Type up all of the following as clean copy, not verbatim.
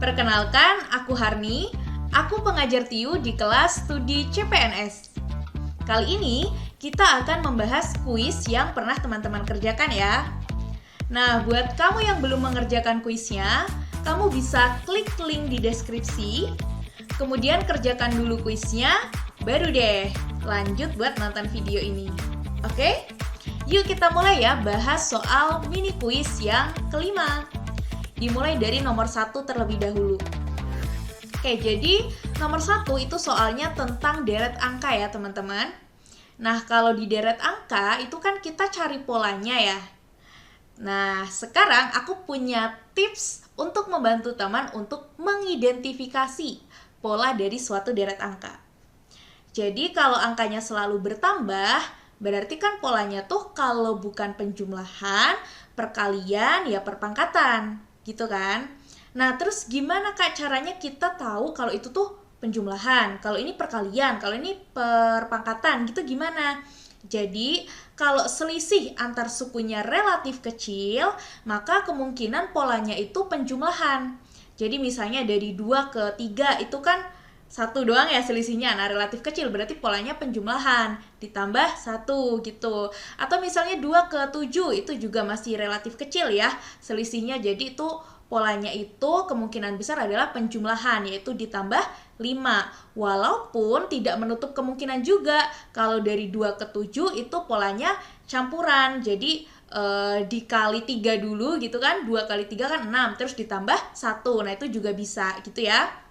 Perkenalkan, aku Harni. Aku pengajar TIU di kelas studi CPNS. Kali ini kita akan membahas kuis yang pernah teman-teman kerjakan ya. Nah, buat kamu yang belum mengerjakan kuisnya, kamu bisa klik link di deskripsi, kemudian kerjakan dulu kuisnya, baru deh lanjut buat nonton video ini. Oke? Yuk kita mulai ya bahas soal mini kuis yang kelima. Dimulai dari nomor 1 terlebih dahulu. Oke, jadi nomor 1 itu soalnya tentang deret angka ya teman-teman. Nah, kalau di deret angka itu kan kita cari polanya ya. Nah, sekarang aku punya tips untuk membantu teman untuk mengidentifikasi pola dari suatu deret angka. Jadi kalau angkanya selalu bertambah, berarti kan polanya tuh kalau bukan penjumlahan, perkalian, ya perpangkatan. Gitu kan? Nah, terus gimana Kak caranya kita tahu kalau itu tuh penjumlahan, kalau ini perkalian, kalau ini perpangkatan, gitu gimana? Jadi, kalau selisih antar sukunya relatif kecil, maka kemungkinan polanya itu penjumlahan. Jadi misalnya dari 2 ke 3 itu kan 1 doang ya selisihnya, nah relatif kecil berarti polanya penjumlahan, ditambah 1 gitu. Atau misalnya 2 ke 7 itu juga masih relatif kecil ya selisihnya, jadi itu polanya itu kemungkinan besar adalah penjumlahan, yaitu ditambah 5. Walaupun tidak menutup kemungkinan juga kalau dari 2 ke 7 itu polanya campuran, jadi dikali 3 dulu gitu kan, 2 kali 3 kan 6, terus ditambah 1, nah itu juga bisa gitu ya.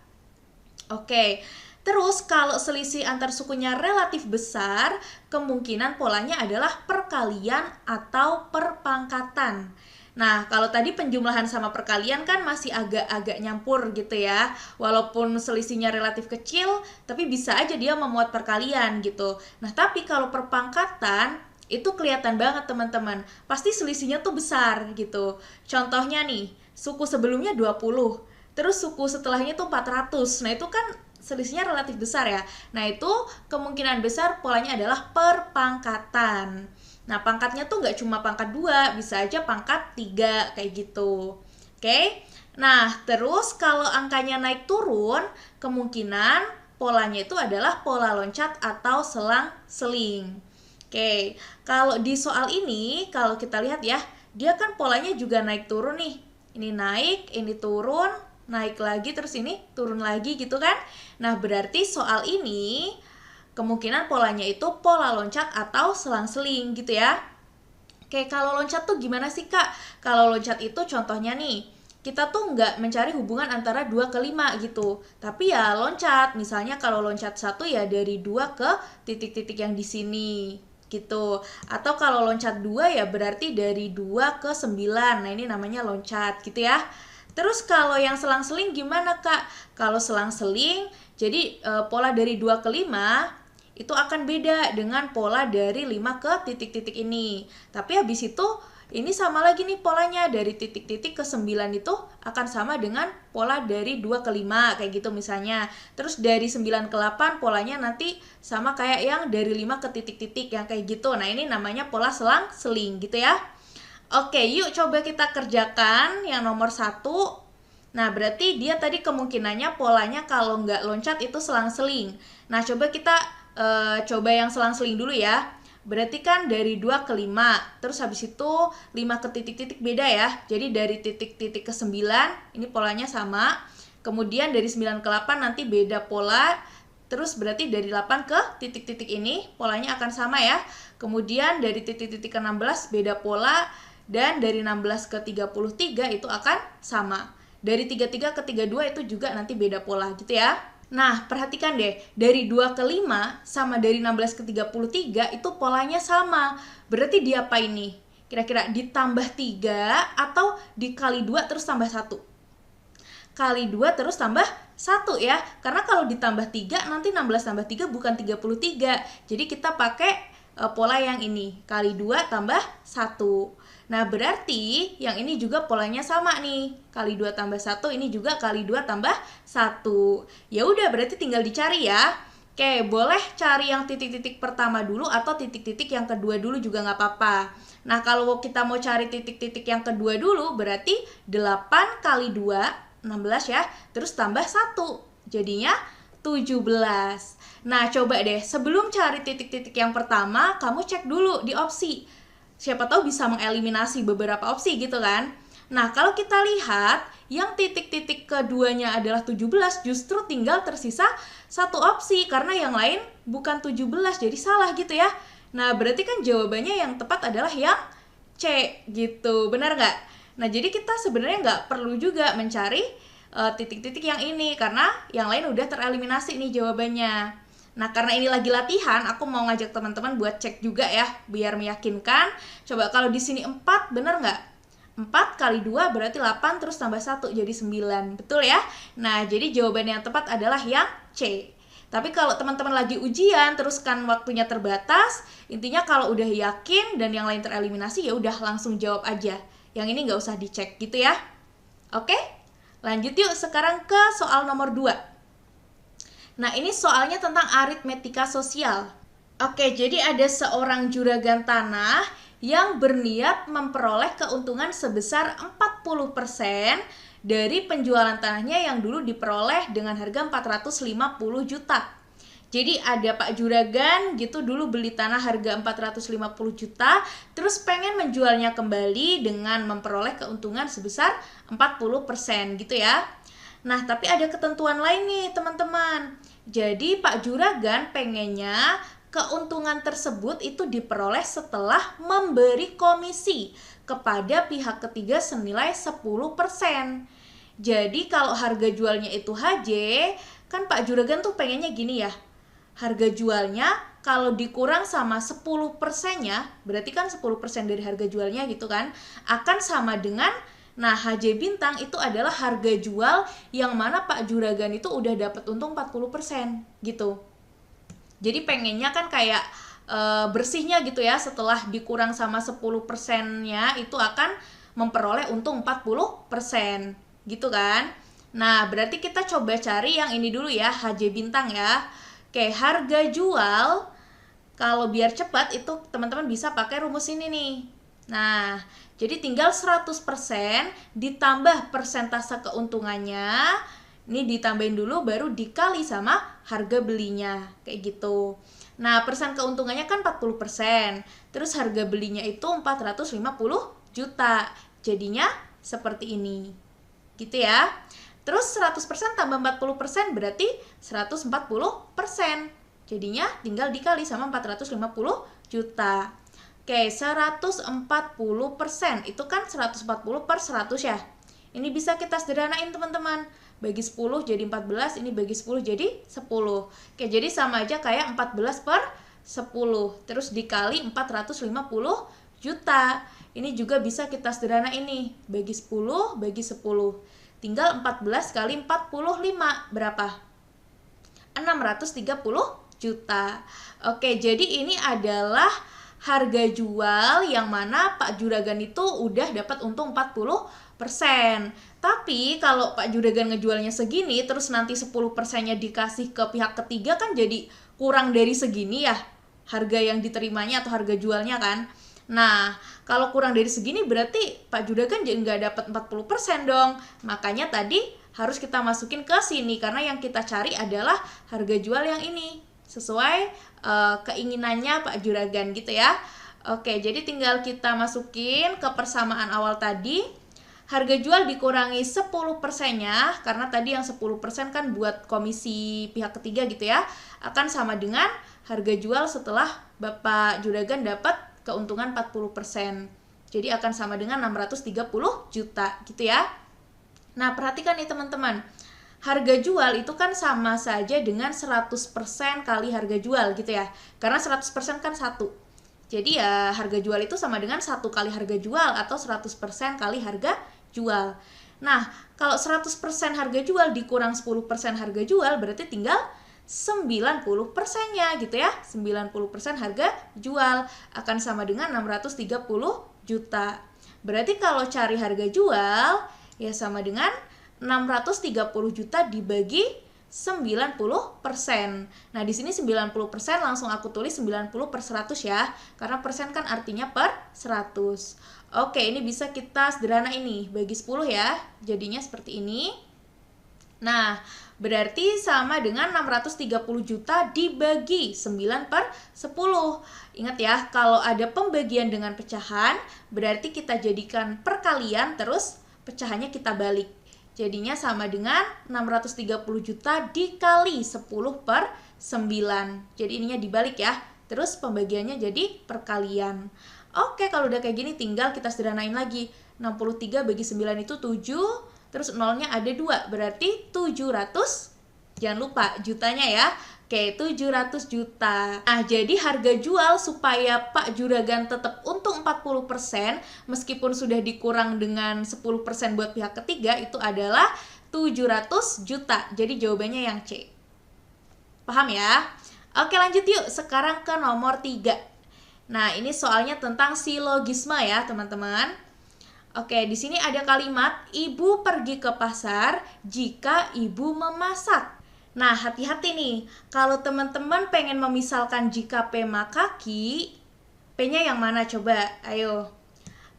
Oke, terus kalau selisih antar sukunya relatif besar, kemungkinan polanya adalah perkalian atau perpangkatan. Nah, kalau tadi penjumlahan sama perkalian kan masih agak-agak nyampur gitu ya. Walaupun selisihnya relatif kecil, tapi bisa aja dia memuat perkalian gitu. Nah, tapi kalau perpangkatan, itu kelihatan banget teman-teman. Pasti selisihnya tuh besar gitu. Contohnya nih, suku sebelumnya 20. Terus suku setelahnya tuh 400. Nah, itu kan selisihnya relatif besar ya. Nah, itu kemungkinan besar polanya adalah perpangkatan. Nah, pangkatnya tuh nggak cuma pangkat 2, bisa aja pangkat 3, kayak gitu. Oke? Nah, terus kalau angkanya naik turun, kemungkinan polanya itu adalah pola loncat atau selang-seling. Oke, kalau di soal ini, kalau kita lihat ya, dia kan polanya juga naik turun nih. Ini naik, ini turun, naik lagi, terus ini turun lagi gitu kan. Nah, berarti soal ini kemungkinan polanya itu pola loncat atau selang-seling gitu ya. Oke, kalau loncat tuh gimana sih Kak? Kalau loncat itu contohnya nih, kita tuh nggak mencari hubungan antara 2 ke 5 gitu. Tapi ya loncat, misalnya kalau loncat 1 ya dari 2 ke titik-titik yang di sini gitu. Atau kalau loncat 2 ya berarti dari 2 ke 9. Nah, ini namanya loncat gitu ya. Terus kalau yang selang-seling gimana Kak? Kalau selang-seling, jadi pola dari 2 ke 5 itu akan beda dengan pola dari 5 ke titik-titik ini. Tapi habis itu, ini sama lagi nih polanya, dari titik-titik ke 9 itu akan sama dengan pola dari 2 ke 5, kayak gitu misalnya. Terus dari 9 ke 8 polanya nanti sama kayak yang dari 5 ke titik-titik, yang kayak gitu. Nah, ini namanya pola selang-seling gitu ya. Oke, yuk coba kita kerjakan yang nomor 1. Nah, berarti dia tadi kemungkinannya polanya kalau nggak loncat itu selang-seling. Nah, coba kita coba yang selang-seling dulu ya. Berarti kan dari 2 ke 5, terus habis itu 5 ke titik-titik beda ya. Jadi dari titik-titik ke 9, ini polanya sama. Kemudian dari 9 ke 8 nanti beda pola. Terus berarti dari 8 ke titik-titik ini polanya akan sama ya. Kemudian dari titik-titik ke 16 beda pola. Dan dari 16 ke 33 itu akan sama. Dari 33 ke 32 itu juga nanti beda pola gitu ya. Nah, perhatikan deh, dari 2 ke 5 sama dari 16 ke 33 itu polanya sama. Berarti diapain nih? Kira-kira ditambah 3 atau dikali 2 terus tambah 1? Kali 2 terus tambah 1 ya. Karena kalau ditambah 3 nanti 16 tambah 3 bukan 33. Jadi kita pakai pola yang ini, kali 2 tambah 1. Nah, berarti yang ini juga polanya sama nih. Kali 2 tambah 1, ini juga kali 2 tambah 1. Ya udah, berarti tinggal dicari ya. Oke, boleh cari yang titik-titik pertama dulu atau titik-titik yang kedua dulu juga nggak apa-apa. Nah, kalau kita mau cari titik-titik yang kedua dulu, berarti 8 kali 2 16 ya, terus tambah 1, jadinya 17. Nah, coba deh, sebelum cari titik-titik yang pertama, kamu cek dulu di opsi. Siapa tahu bisa mengeliminasi beberapa opsi gitu kan. Nah, kalau kita lihat, yang titik-titik keduanya adalah 17, justru tinggal tersisa satu opsi, karena yang lain bukan 17, jadi salah gitu ya. Nah, berarti kan jawabannya yang tepat adalah yang C gitu, benar nggak? Nah, jadi kita sebenarnya nggak perlu juga mencari titik-titik yang ini, karena yang lain udah tereliminasi nih jawabannya. Nah, karena ini lagi latihan, aku mau ngajak teman-teman buat cek juga ya, biar meyakinkan. Coba kalau di sini 4, bener nggak? 4 kali 2 berarti 8, terus tambah 1, jadi 9. Betul ya? Nah, jadi jawaban yang tepat adalah yang C. Tapi kalau teman-teman lagi ujian, terus kan waktunya terbatas, intinya kalau udah yakin dan yang lain tereliminasi, ya udah langsung jawab aja. Yang ini nggak usah dicek gitu ya. Oke? Lanjut yuk sekarang ke soal nomor 2. Nah, ini soalnya tentang aritmetika sosial. Oke, jadi ada seorang juragan tanah yang berniat memperoleh keuntungan sebesar 40% dari penjualan tanahnya yang dulu diperoleh dengan harga 450 juta. Jadi ada Pak Juragan gitu dulu beli tanah harga 450 juta, terus pengen menjualnya kembali dengan memperoleh keuntungan sebesar 40% gitu ya. Nah, tapi ada ketentuan lain nih teman-teman. Jadi Pak Juragan pengennya keuntungan tersebut itu diperoleh setelah memberi komisi kepada pihak ketiga senilai 10%. Jadi kalau harga jualnya itu HJ, kan Pak Juragan tuh pengennya gini ya. Harga jualnya kalau dikurang sama 10%-nya, berarti kan 10% dari harga jualnya gitu kan, akan sama dengan, nah HJ Bintang itu adalah harga jual yang mana Pak Juragan itu udah dapat untung 40% gitu. Jadi pengennya kan kayak bersihnya gitu ya, setelah dikurang sama 10%-nya itu akan memperoleh untung 40% gitu kan. Nah, berarti kita coba cari yang ini dulu ya, HJ Bintang ya. Oke, harga jual kalau biar cepat itu teman-teman bisa pakai rumus ini nih. Nah, jadi tinggal 100% ditambah persentase keuntungannya. Ini ditambahin dulu baru dikali sama harga belinya. Kayak gitu. Nah, persen keuntungannya kan 40%. Terus harga belinya itu 450 juta. Jadinya seperti ini. Gitu ya. Terus 100% tambah 40% berarti 140%. Jadinya tinggal dikali sama 450 juta. Oke, 140% itu kan 140 per 100 ya. Ini bisa kita sederhanain teman-teman. Bagi 10 jadi 14, ini bagi 10 jadi 10. Oke, jadi sama aja kayak 14 per 10. Terus dikali 450 juta. Ini juga bisa kita sederhanain nih. Bagi 10, bagi 10. Tinggal 14 kali 45 berapa? 630 juta. Oke, jadi ini adalah harga jual yang mana Pak Juragan itu udah dapat untung 40%. Tapi kalau Pak Juragan ngejualnya segini, terus nanti 10%-nya dikasih ke pihak ketiga kan jadi kurang dari segini ya harga yang diterimanya atau harga jualnya kan. Nah, kalau kurang dari segini berarti Pak Juragan jadi nggak dapat 40% dong. Makanya tadi harus kita masukin ke sini karena yang kita cari adalah harga jual yang ini. Sesuai keinginannya Pak Juragan gitu ya. Oke, jadi tinggal kita masukin ke persamaan awal tadi. Harga jual dikurangi 10%-nya, karena tadi yang 10% kan buat komisi pihak ketiga gitu ya. Akan sama dengan harga jual setelah Bapak Juragan dapat keuntungan 40%. Jadi akan sama dengan 630 juta gitu ya. Nah, perhatikan nih teman-teman. Harga jual itu kan sama saja dengan 100% kali harga jual gitu ya. Karena 100% kan 1. Jadi ya harga jual itu sama dengan 1 kali harga jual atau 100% kali harga jual. Nah, kalau 100% harga jual dikurang 10% harga jual berarti tinggal 90%-nya gitu ya. 90% harga jual akan sama dengan 630 juta. Berarti kalau cari harga jual ya sama dengan 630 juta dibagi 90%. Nah, di sini 90% langsung aku tulis 90 per 100 ya. Karena persen kan artinya per 100. Oke, ini bisa kita sederhana ini. Bagi 10 ya. Jadinya seperti ini. Nah, berarti sama dengan 630 juta dibagi 9 per 10. Ingat ya, kalau ada pembagian dengan pecahan, berarti kita jadikan perkalian, terus pecahannya kita balik. Jadinya sama dengan 630 juta dikali 10 per 9. Jadi ininya dibalik ya. Terus pembagiannya jadi perkalian. Oke, kalau udah kayak gini tinggal kita sederhanain lagi. 63 bagi 9 itu 7. Terus nolnya ada 2, berarti 700, jangan lupa jutanya ya. Oke, 700 juta. Nah, jadi harga jual supaya Pak Juragan tetap untung 40%, meskipun sudah dikurang dengan 10% buat pihak ketiga, itu adalah 700 juta. Jadi jawabannya yang C. Paham ya? Oke, lanjut yuk. Sekarang ke nomor 3. Nah, ini soalnya tentang silogisme ya, teman-teman. Oke, di sini ada kalimat ibu pergi ke pasar jika ibu memasak. Nah, hati-hati nih. Kalau teman-teman pengen memisalkan jika P maka Ki, P-nya yang mana coba? Ayo.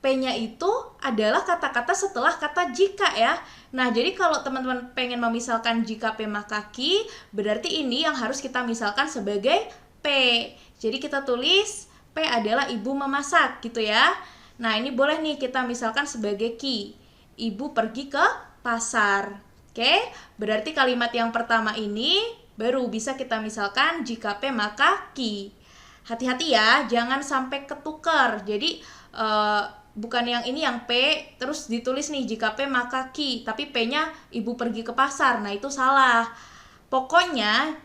P-nya itu adalah kata-kata setelah kata jika ya. Nah, jadi kalau teman-teman pengen memisalkan jika P maka Ki, berarti ini yang harus kita misalkan sebagai P. Jadi kita tulis P adalah ibu memasak gitu ya. Nah, ini boleh nih kita misalkan sebagai Ki. Ibu pergi ke pasar. Oke, berarti kalimat yang pertama ini baru bisa kita misalkan jika P maka Ki. Hati-hati ya, jangan sampai ketukar. Jadi, bukan yang ini yang P, terus ditulis nih jika P maka Ki. Tapi P-nya ibu pergi ke pasar. Nah, itu salah. Pokoknya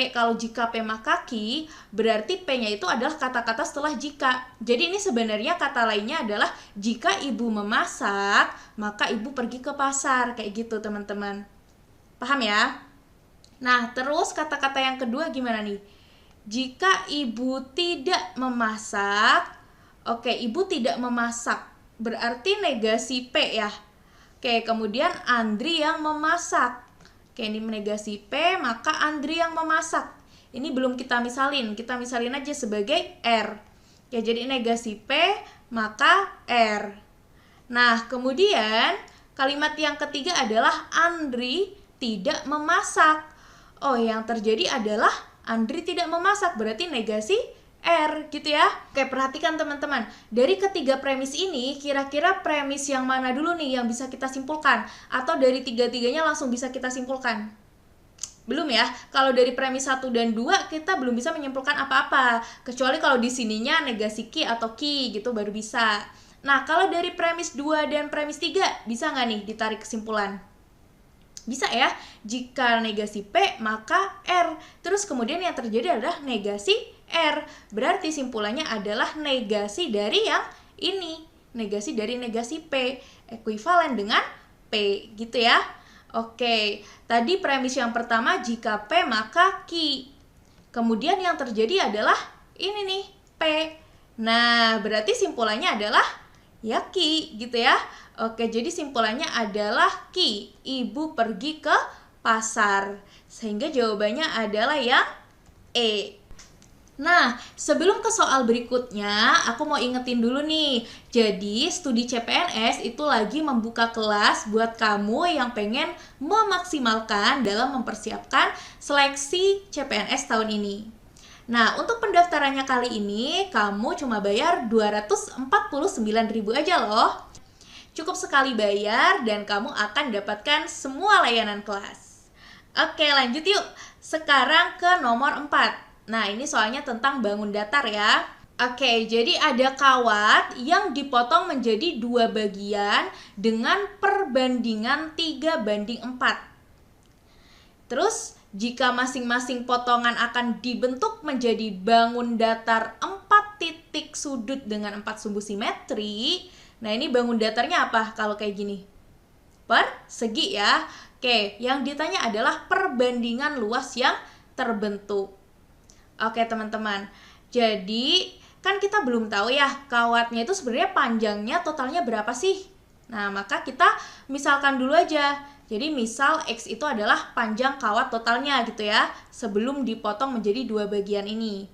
kalau jika P maka Ki, berarti P-nya itu adalah kata-kata setelah jika. Jadi ini sebenarnya kata lainnya adalah jika ibu memasak, maka ibu pergi ke pasar. Kayak gitu teman-teman. Paham ya? Nah, terus kata-kata yang kedua gimana nih? Jika ibu tidak memasak, oke, ibu tidak memasak. Berarti negasi P ya. Oke, kemudian Andri yang memasak. Oke, ini negasi P, maka Andri yang memasak. Ini belum kita misalin aja sebagai R. Ya, jadi negasi P, maka R. Nah, kemudian kalimat yang ketiga adalah Andri tidak memasak. Oh, yang terjadi adalah Andri tidak memasak, berarti negasi R gitu ya. Oke, perhatikan teman-teman. Dari ketiga premis ini, kira-kira premis yang mana dulu nih yang bisa kita simpulkan? Atau dari tiga-tiganya langsung bisa kita simpulkan? Belum ya. Kalau dari premis 1 dan 2 kita belum bisa menyimpulkan apa-apa. Kecuali kalau di sininya negasi Ki atau Ki gitu baru bisa. Nah, kalau dari premis 2 dan premis 3 bisa nggak nih ditarik kesimpulan? Bisa ya, jika negasi P maka R. Terus kemudian yang terjadi adalah negasi R. Berarti simpulannya adalah negasi dari yang ini. Negasi dari negasi P. Ekuivalen dengan P gitu ya. Oke, tadi premis yang pertama jika P maka Ki. Kemudian yang terjadi adalah ini nih, P. Nah, berarti simpulannya adalah ya Ki gitu ya. Oke, jadi simpulannya adalah Ki. Ibu pergi ke pasar. Sehingga jawabannya adalah yang E. Nah, sebelum ke soal berikutnya, aku mau ingetin dulu nih. Jadi, studi CPNS itu lagi membuka kelas buat kamu yang pengen memaksimalkan dalam mempersiapkan seleksi CPNS tahun ini. Nah, untuk pendaftarannya kali ini, kamu cuma bayar 249.000 aja loh. Cukup sekali bayar dan kamu akan dapatkan semua layanan kelas. Oke, lanjut yuk. Sekarang ke nomor 4. Nah, ini soalnya tentang bangun datar ya. Oke, jadi ada kawat yang dipotong menjadi 2 bagian dengan perbandingan 3:4. Terus, jika masing-masing potongan akan dibentuk menjadi bangun datar 4 titik sudut dengan 4 sumbu simetri. Nah, ini bangun datarnya apa kalau kayak gini? Persegi ya. Oke, yang ditanya adalah perbandingan luas yang terbentuk. Oke, teman-teman. Jadi, kan kita belum tahu ya, kawatnya itu sebenarnya panjangnya totalnya berapa sih? Nah, maka kita misalkan dulu aja. Jadi, misal X itu adalah panjang kawat totalnya gitu ya, sebelum dipotong menjadi 2 bagian ini.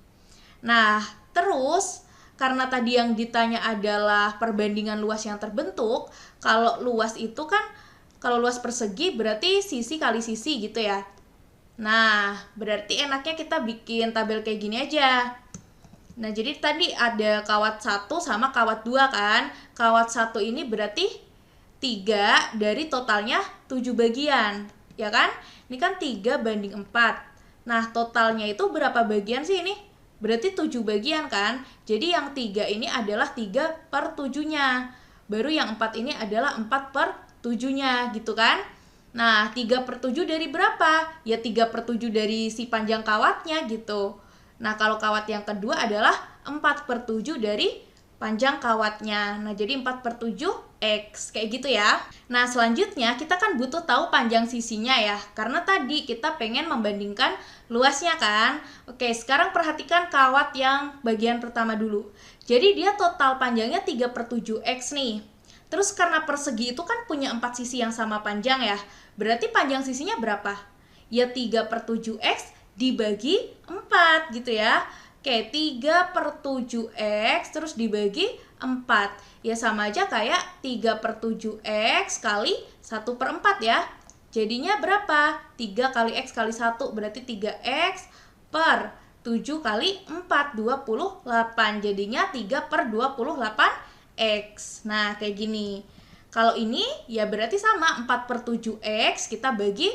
Nah, terus karena tadi yang ditanya adalah perbandingan luas yang terbentuk, kalau luas itu kan Kalau luas persegi berarti sisi kali sisi gitu ya. Nah, berarti enaknya kita bikin tabel kayak gini aja. Nah, jadi tadi ada kawat 1 sama kawat 2 kan. Kawat 1 ini berarti 3 dari totalnya 7 bagian, ya kan? Ini kan 3 banding 4. Nah, totalnya itu berapa bagian sih ini? Berarti 7 bagian kan? Jadi yang 3 ini adalah 3 per 7-nya. Baru yang 4 ini adalah 4 per 7-nya gitu kan? Nah, 3 per 7 dari berapa? Ya 3 per 7 dari si panjang kawatnya gitu. Nah, kalau kawat yang kedua adalah 4 per 7 dari panjang kawatnya. Nah, jadi 4 per 7 X, kayak gitu ya. Nah, selanjutnya kita kan butuh tahu panjang sisinya ya. Karena tadi kita pengen membandingkan luasnya kan. Oke, sekarang perhatikan kawat yang bagian pertama dulu. Jadi dia total panjangnya 3 per 7 X nih. Terus karena persegi itu kan punya 4 sisi yang sama panjang ya. Berarti panjang sisinya berapa? Ya 3 per 7 X dibagi 4 gitu ya. Oke, 3 per 7X terus dibagi 4. Ya sama aja kayak 3 per 7X kali 1 per 4 ya. Jadinya berapa? 3 kali X kali 1 berarti 3X per 7 kali 4, 28. Jadinya 3 per 28X. Nah, kayak gini. Kalau ini ya berarti sama 4 per 7X kita bagi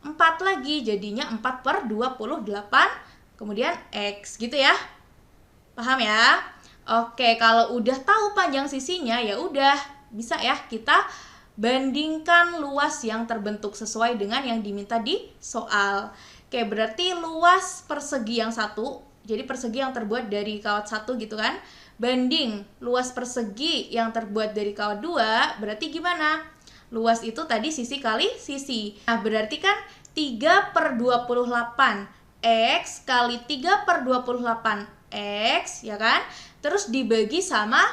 4 lagi. Jadinya 4 per 28 kemudian X gitu ya. Paham ya? Oke, kalau udah tahu panjang sisinya ya udah bisa ya kita bandingkan luas yang terbentuk sesuai dengan yang diminta di soal. Oke, berarti luas persegi yang satu, jadi persegi yang terbuat dari kawat 1 gitu kan, banding luas persegi yang terbuat dari kawat 2, berarti gimana? Luas itu tadi sisi kali sisi. Nah, berarti kan 3 per 28 X kali 3 per 28 X, ya kan? Terus dibagi sama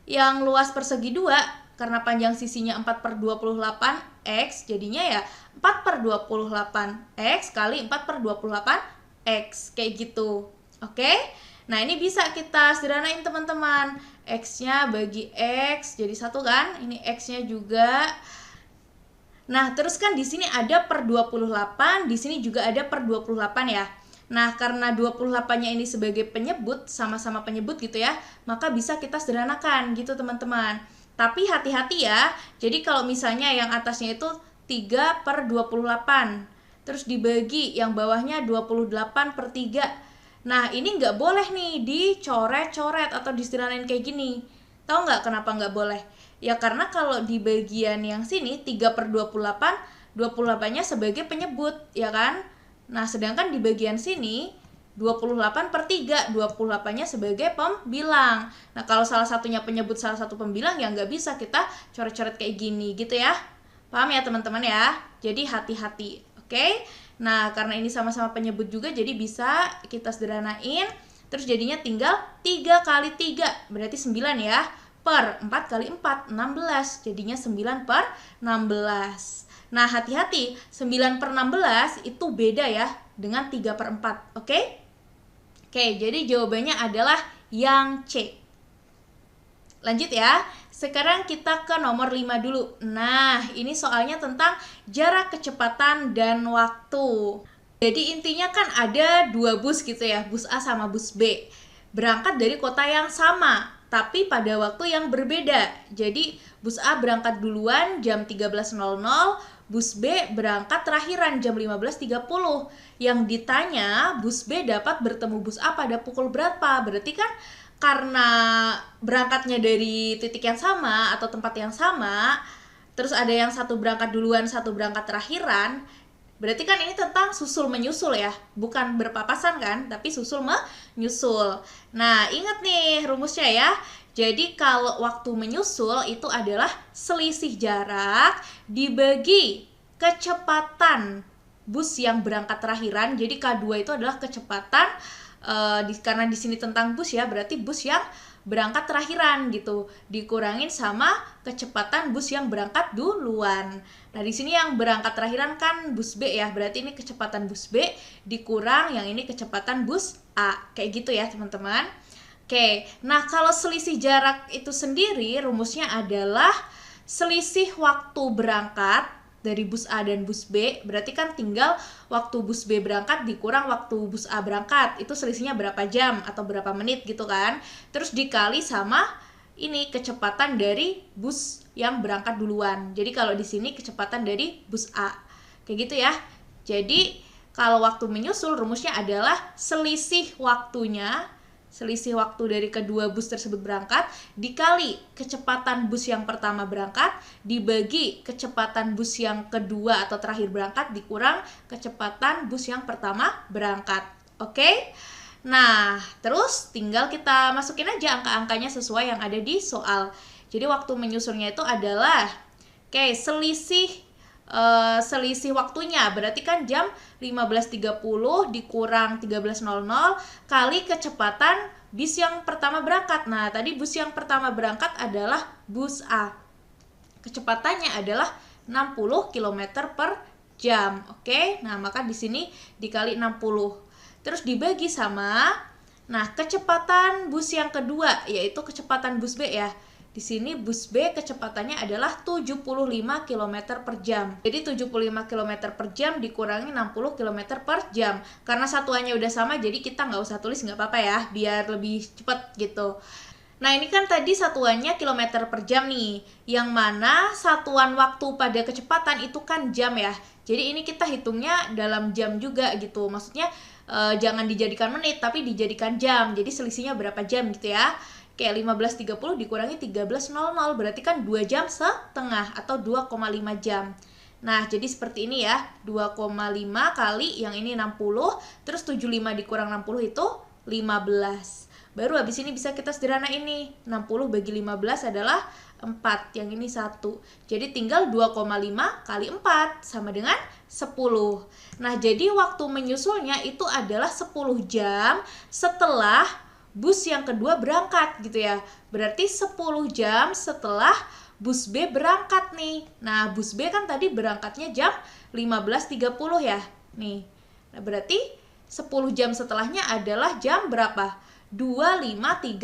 yang luas persegi 2, karena panjang sisinya 4 per 28 X, jadinya ya 4 per 28 X kali 4 per 28 X, kayak gitu. Oke? Nah, ini bisa kita sederhanain teman-teman. X-nya bagi X, jadi 1 kan? Ini X-nya juga. Nah, terus kan di sini ada per 28, di sini juga ada per 28 ya. Nah, karena 28-nya ini sebagai penyebut, sama-sama penyebut gitu ya, maka bisa kita sederhanakan gitu teman-teman. Tapi hati-hati ya, jadi kalau misalnya yang atasnya itu 3 per 28, terus dibagi yang bawahnya 28 per 3. Nah, ini nggak boleh nih dicoret-coret atau disederhanain kayak gini. Tahu nggak kenapa nggak boleh? Ya karena kalau di bagian yang sini 3 per 28, 28-nya sebagai penyebut, ya kan? Nah, sedangkan di bagian sini 28 per 3, 28-nya sebagai pembilang. Nah, kalau salah satunya penyebut, salah satu pembilang, ya nggak bisa kita coret-coret kayak gini gitu ya. Paham ya teman-teman ya? Jadi hati-hati, oke? Nah, karena ini sama-sama penyebut juga, jadi bisa kita sederhanain. Terus jadinya tinggal 3 kali 3, berarti 9 ya. Per 4 kali 4, 16. Jadinya 9 per 16. Nah, hati-hati, 9 per 16 itu beda ya dengan 3 per 4, oke? Oke, jadi jawabannya adalah yang C. Lanjut ya, sekarang kita ke nomor 5 dulu. Nah, ini soalnya tentang jarak kecepatan dan waktu. Jadi intinya kan ada 2 bus gitu ya, bus A sama bus B. Berangkat dari kota yang sama, tapi pada waktu yang berbeda. Jadi bus A berangkat duluan jam 13.00, bus B berangkat terakhiran jam 15.30. Yang ditanya, bus B dapat bertemu bus A pada pukul berapa? Berarti kan karena berangkatnya dari titik yang sama atau tempat yang sama, terus ada yang satu berangkat duluan, satu berangkat terakhiran, berarti kan ini tentang susul menyusul ya, bukan berpapasan kan, tapi susul menyusul. Nah, ingat nih rumusnya ya. Jadi kalau waktu menyusul itu adalah selisih jarak dibagi kecepatan bus yang berangkat terakhiran. Jadi K2 itu adalah kecepatan, karena di sini tentang bus ya, berarti bus yang berangkat terakhiran gitu, dikurangin sama kecepatan bus yang berangkat duluan. Nah, di sini yang berangkat terakhiran kan bus B ya, berarti ini kecepatan bus B dikurang yang ini kecepatan bus A. Kayak gitu ya, teman-teman. Oke, nah kalau selisih jarak itu sendiri rumusnya adalah selisih waktu berangkat dari bus A dan bus B, berarti kan tinggal waktu bus B berangkat dikurang waktu bus A berangkat. Itu selisihnya berapa jam atau berapa menit gitu kan. Terus dikali sama ini kecepatan dari bus yang berangkat duluan. Jadi kalau di sini kecepatan dari bus A. Kayak gitu ya. Jadi kalau waktu menyusul rumusnya adalah selisih waktu dari kedua bus tersebut berangkat dikali kecepatan bus yang pertama berangkat dibagi kecepatan bus yang kedua atau terakhir berangkat dikurang kecepatan bus yang pertama berangkat. Oke? Nah, terus tinggal kita masukin aja angka-angkanya sesuai yang ada di soal. Jadi waktu menyusulnya itu adalah selisih waktunya berarti kan jam 15.30 dikurang 13.00 kali kecepatan bus yang pertama berangkat. Nah, tadi bus yang pertama berangkat adalah bus A. Kecepatannya adalah 60 km per jam. Oke? Nah, maka di sini dikali 60. Terus dibagi sama kecepatan bus yang kedua yaitu kecepatan bus B ya. Di sini bus B kecepatannya adalah 75 km per jam. Jadi 75 km per jam dikurangi 60 km per jam. Karena satuannya udah sama, jadi kita nggak usah tulis, nggak apa-apa ya, biar lebih cepat gitu. Nah, ini kan tadi satuannya kilometer per jam nih. Yang mana satuan waktu pada kecepatan itu kan jam ya. Jadi ini kita hitungnya dalam jam juga gitu. Maksudnya jangan dijadikan menit, tapi dijadikan jam. Jadi selisihnya berapa jam gitu ya. Kayak 15.30 dikurangi 13.00 berarti kan 2 jam setengah atau 2,5 jam. Nah, jadi seperti ini ya. 2,5 kali yang ini 60, terus 75 dikurang 60 itu 15. Baru habis ini bisa kita sederhanain nih. 60 bagi 15 adalah 4, yang ini 1. Jadi tinggal 2,5 kali 4 sama dengan 10. Nah, jadi waktu menyusulnya itu adalah 10 jam setelah bus yang kedua berangkat gitu ya. Berarti 10 jam setelah bus B berangkat nih. Nah, bus B kan tadi berangkatnya jam 15.30 ya. Nih. Nah, berarti 10 jam setelahnya adalah jam berapa? 25.30.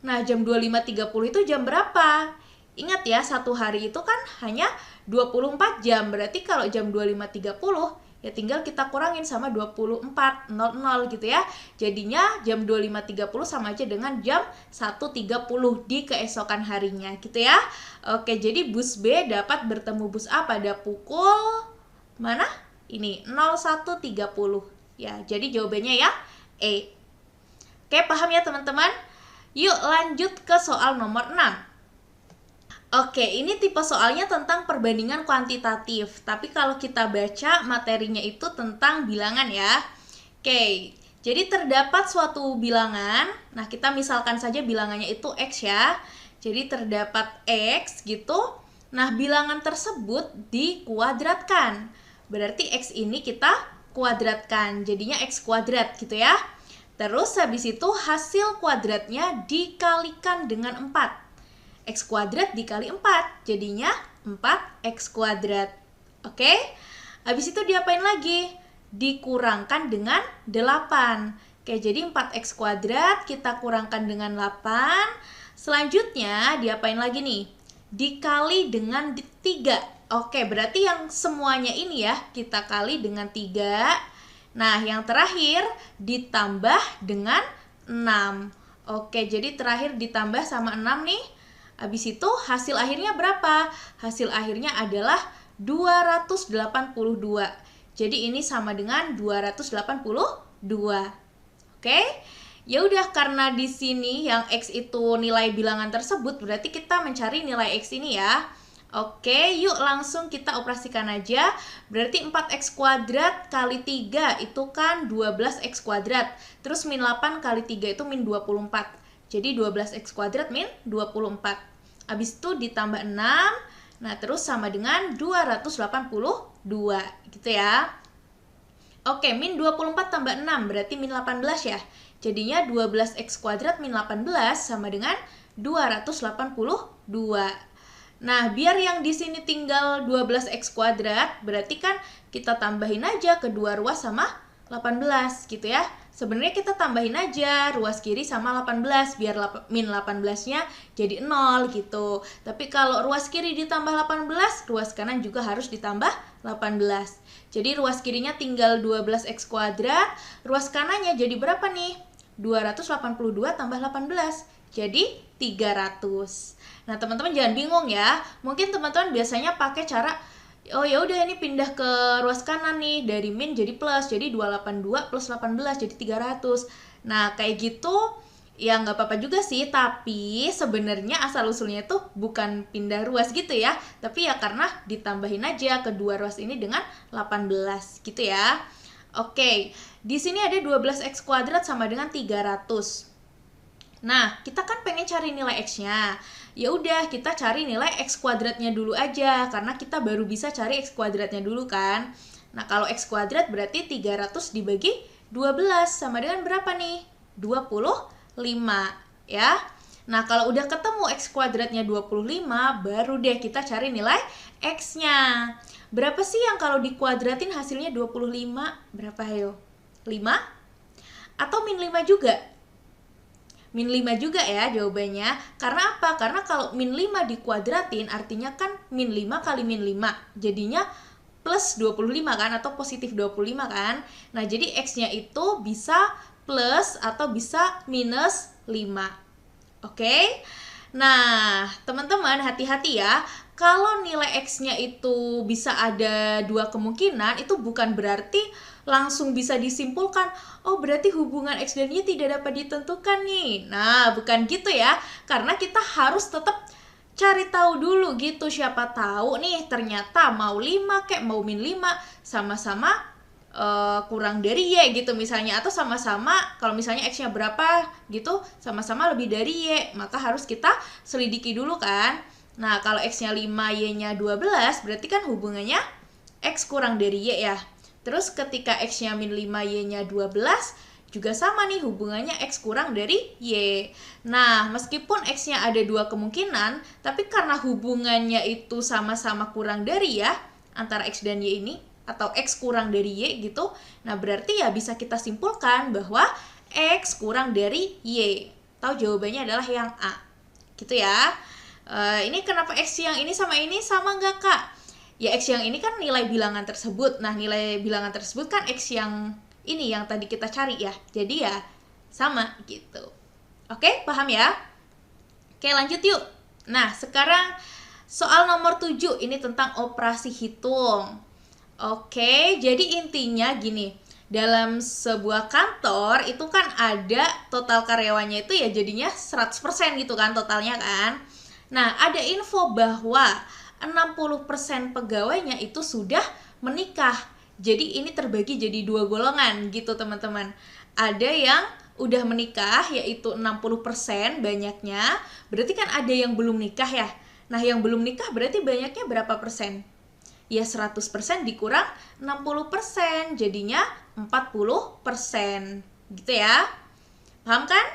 Nah, jam 25.30 itu jam berapa? Ingat ya, satu hari itu kan hanya 24 jam. Berarti kalau jam 25.30 ya tinggal kita kurangin sama 24.00 gitu ya. Jadinya jam 25.30 sama aja dengan jam 1.30 di keesokan harinya gitu ya. Oke, jadi bus B dapat bertemu bus A pada pukul mana? Ini 01.30 ya. Jadi jawabannya yang E. Oke, paham ya teman-teman? Yuk lanjut ke soal nomor 6. Oke, ini tipe soalnya tentang perbandingan kuantitatif. Tapi kalau kita baca materinya itu tentang bilangan ya. Oke, jadi terdapat suatu bilangan. Nah, kita misalkan saja bilangannya itu X ya. Jadi terdapat X gitu. Nah, bilangan tersebut dikuadratkan. Berarti X ini kita kuadratkan. Jadinya X kuadrat gitu ya. Terus habis itu hasil kuadratnya dikalikan dengan 4. X kuadrat dikali 4, jadinya 4X kuadrat. Oke? Habis itu diapain lagi? Dikurangkan dengan 8. Oke, jadi 4X kuadrat kita kurangkan dengan 8. Selanjutnya diapain lagi nih? Dikali dengan 3. Oke, berarti yang semuanya ini ya, kita kali dengan 3. Nah, yang terakhir ditambah dengan 6. Oke, jadi terakhir ditambah sama 6 nih. Habis itu hasil akhirnya berapa? Hasil akhirnya adalah 282. Jadi ini sama dengan 282. Oke? Ya udah, karena di sini yang X itu nilai bilangan tersebut, berarti kita mencari nilai X ini ya. Oke, yuk langsung kita operasikan aja. Berarti 4X kuadrat kali 3 itu kan 12X kuadrat. Terus min 8 kali 3 itu min 24. Jadi 12X kuadrat min 24. Habis itu ditambah 6. Nah, terus sama dengan 282 gitu ya. Oke, min 24 tambah 6 berarti min 18 ya. Jadinya 12X kuadrat min 18 sama dengan 282. Nah, biar yang di sini tinggal 12X kuadrat, berarti kan kita tambahin aja kedua ruas sama 18 gitu ya. Sebenarnya kita tambahin aja ruas kiri sama 18 biar min 18-nya jadi 0 gitu. Tapi kalau ruas kiri ditambah 18, ruas kanan juga harus ditambah 18. Jadi ruas kirinya tinggal 12x kuadrat, ruas kanannya jadi berapa nih? 282 tambah 18, jadi 300. Nah, teman-teman jangan bingung ya. Mungkin teman-teman biasanya pakai cara, oh ya udah ini pindah ke ruas kanan nih, dari min jadi plus, jadi 282 plus 18 jadi 300. Nah, kayak gitu ya nggak apa-apa juga sih, tapi sebenarnya asal-usulnya tuh bukan pindah ruas gitu ya, tapi ya karena ditambahin aja kedua ruas ini dengan 18 gitu ya. Oke, di sini ada 12x kuadrat sama dengan 300. Nah, kita kan pengen cari nilai x-nya. Ya udah, kita cari nilai x kuadratnya dulu aja, karena kita baru bisa cari x kuadratnya dulu kan. Nah, kalau x kuadrat berarti 300 dibagi 12 sama dengan berapa nih? 25 ya. Nah, kalau udah ketemu x kuadratnya 25, baru deh kita cari nilai x-nya. Berapa sih yang kalau dikuadratin hasilnya 25? Berapa ayo? 5? Atau min 5 juga? Min 5 juga ya jawabannya. Karena apa? Karena kalau min 5 dikuadratin artinya kan min 5 kali min 5. Jadinya plus 25 kan, atau positif 25 kan. Nah, jadi x-nya itu bisa plus atau bisa minus 5. Oke? Nah, teman-teman hati-hati ya. Kalau nilai x-nya itu bisa ada dua kemungkinan, itu bukan berarti langsung bisa disimpulkan, oh berarti hubungan x dan y tidak dapat ditentukan nih. Nah, bukan gitu ya. Karena kita harus tetap cari tahu dulu gitu. Siapa tahu nih ternyata mau 5 kayak mau min 5 sama-sama kurang dari y gitu misalnya. Atau sama-sama kalau misalnya x-nya berapa gitu, sama-sama lebih dari y. Maka harus kita selidiki dulu kan. Nah, kalau x-nya 5, y-nya 12, berarti kan hubungannya x kurang dari y ya. Terus ketika x-nya min 5, y-nya 12, juga sama nih hubungannya x kurang dari y. Nah, meskipun x-nya ada dua kemungkinan, tapi karena hubungannya itu sama-sama kurang dari ya, antara x dan y ini, atau x kurang dari y gitu, nah berarti ya bisa kita simpulkan bahwa x kurang dari y. Tahu jawabannya adalah yang A. Gitu ya. Ini kenapa x yang ini sama nggak kak? Ya x yang ini kan nilai bilangan tersebut. Nah, nilai bilangan tersebut kan x yang ini yang tadi kita cari ya. Jadi ya sama gitu. Oke, paham ya? Oke, lanjut yuk. Nah, sekarang soal nomor 7 ini tentang operasi hitung. Oke, jadi intinya gini. Dalam sebuah kantor itu kan ada total karyawannya itu ya jadinya 100% gitu kan totalnya kan. Nah, ada info bahwa 60% pegawainya itu sudah menikah. Jadi ini terbagi jadi dua golongan gitu teman-teman. Ada yang udah menikah yaitu 60% banyaknya. Berarti kan ada yang belum nikah ya. Nah, yang belum nikah berarti banyaknya berapa persen? Ya 100% dikurang 60%, jadinya 40%. Gitu ya. Paham kan?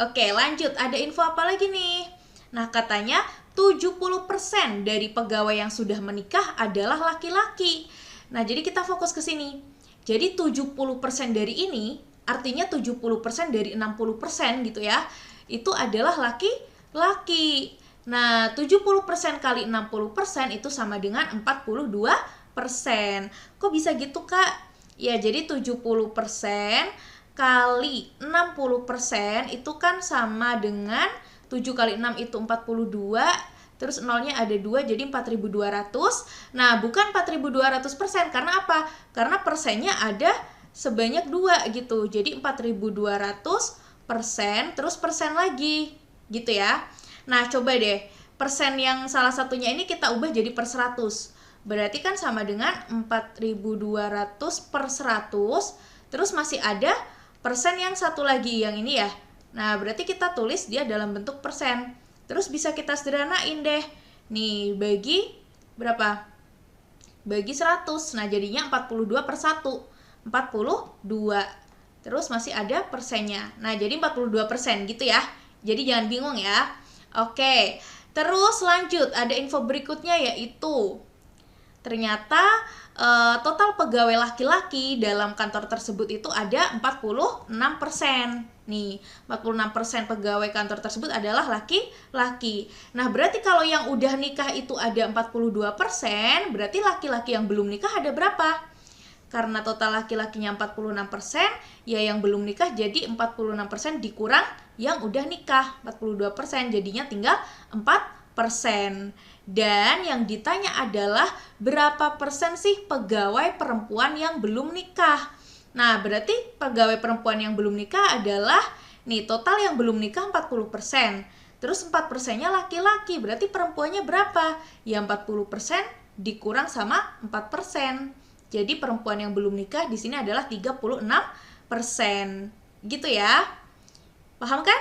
Oke, lanjut. Ada info apa lagi nih? Nah, katanya 70% dari pegawai yang sudah menikah adalah laki-laki. Nah, jadi kita fokus ke sini. Jadi 70% dari ini, artinya 70% dari 60% gitu ya, itu adalah laki-laki. Nah, 70% kali 60% itu sama dengan 42%. Kok bisa gitu, Kak? Ya, jadi 70% kali 60% itu kan sama dengan 7 kali 6 itu 42, terus nolnya ada 2, jadi 4.200. Nah, bukan 4.200%, karena apa? Karena persennya ada sebanyak 2 gitu, jadi 4.200%, terus persen lagi, gitu ya. Nah, coba deh, persen yang salah satunya ini kita ubah jadi per 100. Berarti kan sama dengan 4.200 per 100, terus masih ada persen yang satu lagi, yang ini ya. Nah, berarti kita tulis dia dalam bentuk persen. Terus bisa kita sederhanain deh. Nih, bagi berapa? Bagi 100. Nah, jadinya 42 per 1. 42. Terus masih ada persennya. Nah, jadi 42% gitu ya. Jadi jangan bingung ya. Oke, terus lanjut. Ada info berikutnya yaitu Ternyata total pegawai laki-laki dalam kantor tersebut itu ada 46%. Nih, 46% pegawai kantor tersebut adalah laki-laki. Nah, berarti kalau yang udah nikah itu ada 42%, berarti laki-laki yang belum nikah ada berapa? Karena total laki-lakinya 46%, ya yang belum nikah jadi 46% dikurang yang udah nikah, 42%, jadinya tinggal 4%. Dan yang ditanya adalah berapa persen sih pegawai perempuan yang belum nikah? Nah, berarti pegawai perempuan yang belum nikah adalah, nih total yang belum nikah 40%. Terus 4%-nya laki-laki, berarti perempuannya berapa? Ya 40% dikurang sama 4%. Jadi perempuan yang belum nikah di sini adalah 36%. Gitu ya. Paham kan?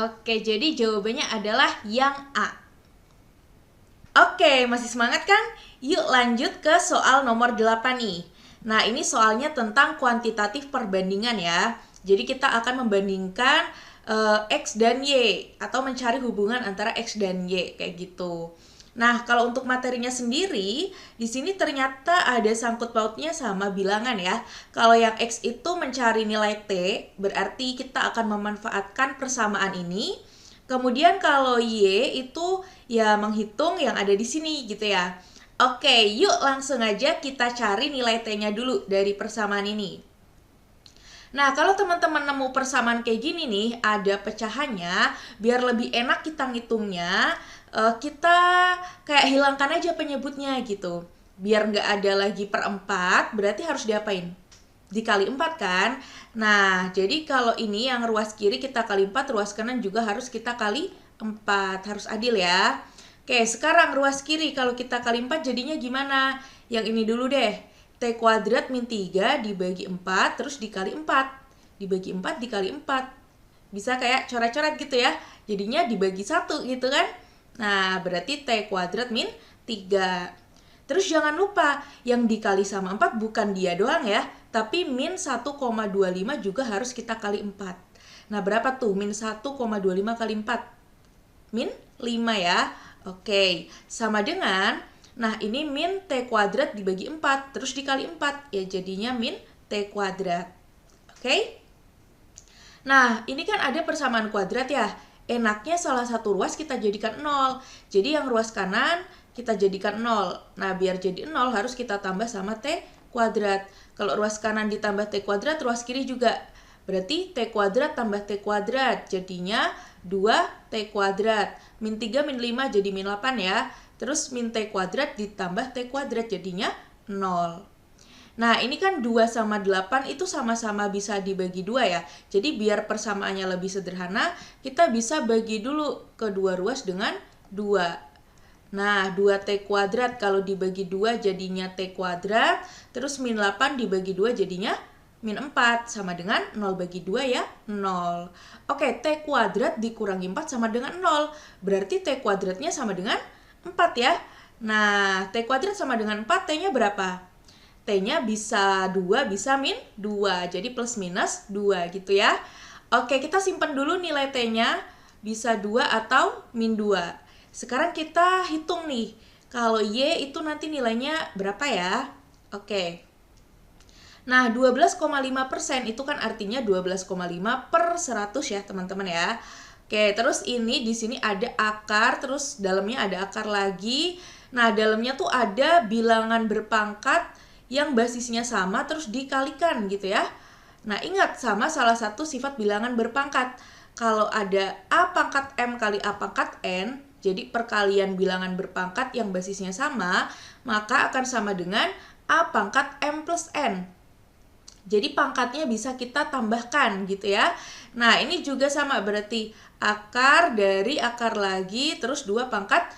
Oke, jadi jawabannya adalah yang A. Oke, masih semangat kan? Yuk lanjut ke soal nomor 8 nih. Nah, ini soalnya tentang kuantitatif perbandingan ya. Jadi kita akan membandingkan X dan Y atau mencari hubungan antara X dan Y kayak gitu. Nah, kalau untuk materinya sendiri, di sini ternyata ada sangkut pautnya sama bilangan ya. Kalau yang X itu mencari nilai T, berarti kita akan memanfaatkan persamaan ini. Kemudian kalau Y itu ya menghitung yang ada di sini gitu ya. Oke, yuk langsung aja kita cari nilai T-nya dulu dari persamaan ini. Nah, kalau teman-teman nemu persamaan kayak gini nih, ada pecahannya, biar lebih enak kita ngitungnya, kita kayak hilangkan aja penyebutnya gitu. Biar nggak ada lagi per 4, berarti harus diapain? Dikali 4 kan? Nah, jadi kalau ini yang ruas kiri kita kali 4, ruas kanan juga harus kita kali 4. Harus adil ya. Oke, sekarang ruas kiri kalau kita kali 4 jadinya gimana? Yang ini dulu deh. T kuadrat min 3 dibagi 4, terus dikali 4. Dibagi 4 dikali 4. Bisa kayak coret-coret gitu ya. Jadinya dibagi 1 gitu kan? Nah, berarti T kuadrat min 3. Terus jangan lupa, yang dikali sama 4 bukan dia doang ya, tapi min 1,25 juga harus kita kali 4. Nah, berapa tuh min 1,25 kali 4? Min 5 ya. Oke, sama dengan, nah ini min T kuadrat dibagi 4, terus dikali 4, ya jadinya min T kuadrat. Oke? Nah, ini kan ada persamaan kuadrat ya. Enaknya salah satu ruas kita jadikan 0. Jadi yang ruas kanan kita jadikan 0. Nah, biar jadi 0 harus kita tambah sama T kuadrat. Kalau ruas kanan ditambah T kuadrat, ruas kiri juga. Berarti T kuadrat tambah T kuadrat. Jadinya 2T kuadrat. Min 3 min 5 jadi min 8 ya. Terus min T kuadrat ditambah T kuadrat jadinya 0. Nah, ini kan 2 sama 8 itu sama-sama bisa dibagi 2 ya. Jadi biar persamaannya lebih sederhana, kita bisa bagi dulu kedua ruas dengan 2. Nah, 2T kuadrat kalau dibagi 2 jadinya T kuadrat, terus min 8 dibagi 2 jadinya min 4, sama dengan 0 bagi 2 ya, 0. Oke, T kuadrat dikurangi 4 sama dengan 0, berarti T kuadratnya sama dengan 4 ya. Nah, T kuadrat sama dengan 4, T-nya berapa? T-nya bisa 2, bisa min 2, jadi plus minus 2 gitu ya. Oke, kita simpan dulu nilai T-nya, bisa 2 atau min 2. Sekarang kita hitung nih, kalau Y itu nanti nilainya berapa ya? Oke. Nah, 12,5% itu kan artinya 12,5 per 100 ya teman-teman ya. Oke, terus ini di sini ada akar, terus dalamnya ada akar lagi. Nah, dalamnya tuh ada bilangan berpangkat yang basisnya sama terus dikalikan gitu ya. Nah, ingat sama salah satu sifat bilangan berpangkat. Kalau ada A pangkat M kali A pangkat N, jadi perkalian bilangan berpangkat yang basisnya sama, maka akan sama dengan A pangkat M plus N. Jadi pangkatnya bisa kita tambahkan gitu ya. Nah, ini juga sama, berarti akar dari akar lagi, terus 2 pangkat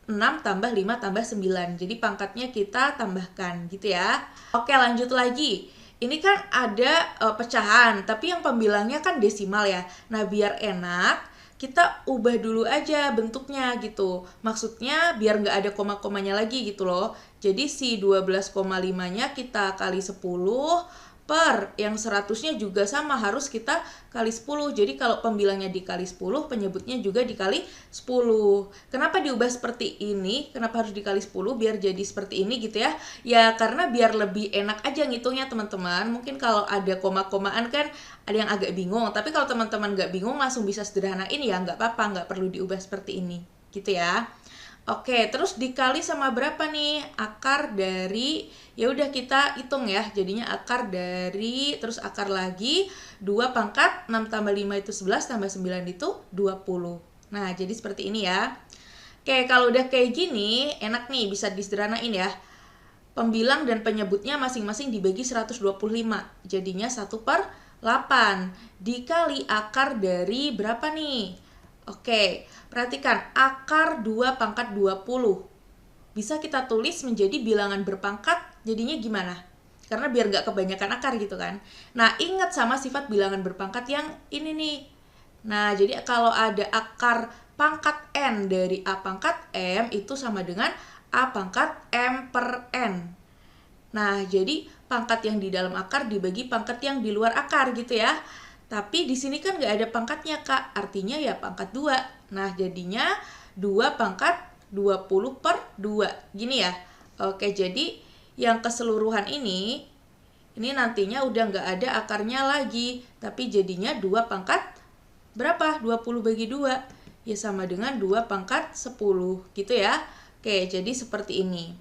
6 tambah 5 tambah 9. Jadi pangkatnya kita tambahkan gitu ya. Oke, lanjut lagi. Ini kan ada pecahan, tapi yang pembilangnya kan desimal ya. Nah, biar enak, kita ubah dulu aja bentuknya gitu. Maksudnya biar nggak ada koma-komanya lagi gitu loh. Jadi si 12,5-nya kita kali 10, per yang 100-nya juga sama, harus kita kali 10. Jadi kalau pembilangnya dikali 10, penyebutnya juga dikali 10. Kenapa diubah seperti ini? Kenapa harus dikali 10? Biar jadi seperti ini gitu ya. Ya karena biar lebih enak aja ngitungnya teman-teman. Mungkin kalau ada koma-komaan kan ada yang agak bingung. Tapi kalau teman-teman nggak bingung langsung bisa sederhanain ya nggak apa-apa, nggak perlu diubah seperti ini. Gitu ya. Oke, terus dikali sama berapa nih? Akar dari, ya udah kita hitung ya. Jadinya akar dari, terus akar lagi, 2 pangkat 6 tambah 5 itu 11, tambah 9 itu 20. Nah, jadi seperti ini ya. Oke, kalau udah kayak gini, enak nih, bisa disederhanain ya. Pembilang dan penyebutnya masing-masing dibagi 125. Jadinya 1/8. Dikali akar dari berapa nih? Oke, perhatikan akar 2 pangkat 20. Bisa kita tulis menjadi bilangan berpangkat, jadinya gimana? Karena biar nggak kebanyakan akar gitu kan. Nah, ingat sama sifat bilangan berpangkat yang ini nih. Nah, jadi kalau ada akar pangkat N dari A pangkat M, itu sama dengan A pangkat M per N. Nah, jadi pangkat yang di dalam akar dibagi pangkat yang di luar akar gitu ya. Tapi di sini kan nggak ada pangkatnya, Kak. Artinya ya pangkat 2. Nah, jadinya 2 pangkat 20/2. Gini ya. Oke, jadi yang keseluruhan ini nantinya udah nggak ada akarnya lagi. Tapi jadinya 2 pangkat berapa? 20 bagi 2. Ya sama dengan 2 pangkat 10. Gitu ya. Oke, jadi seperti ini.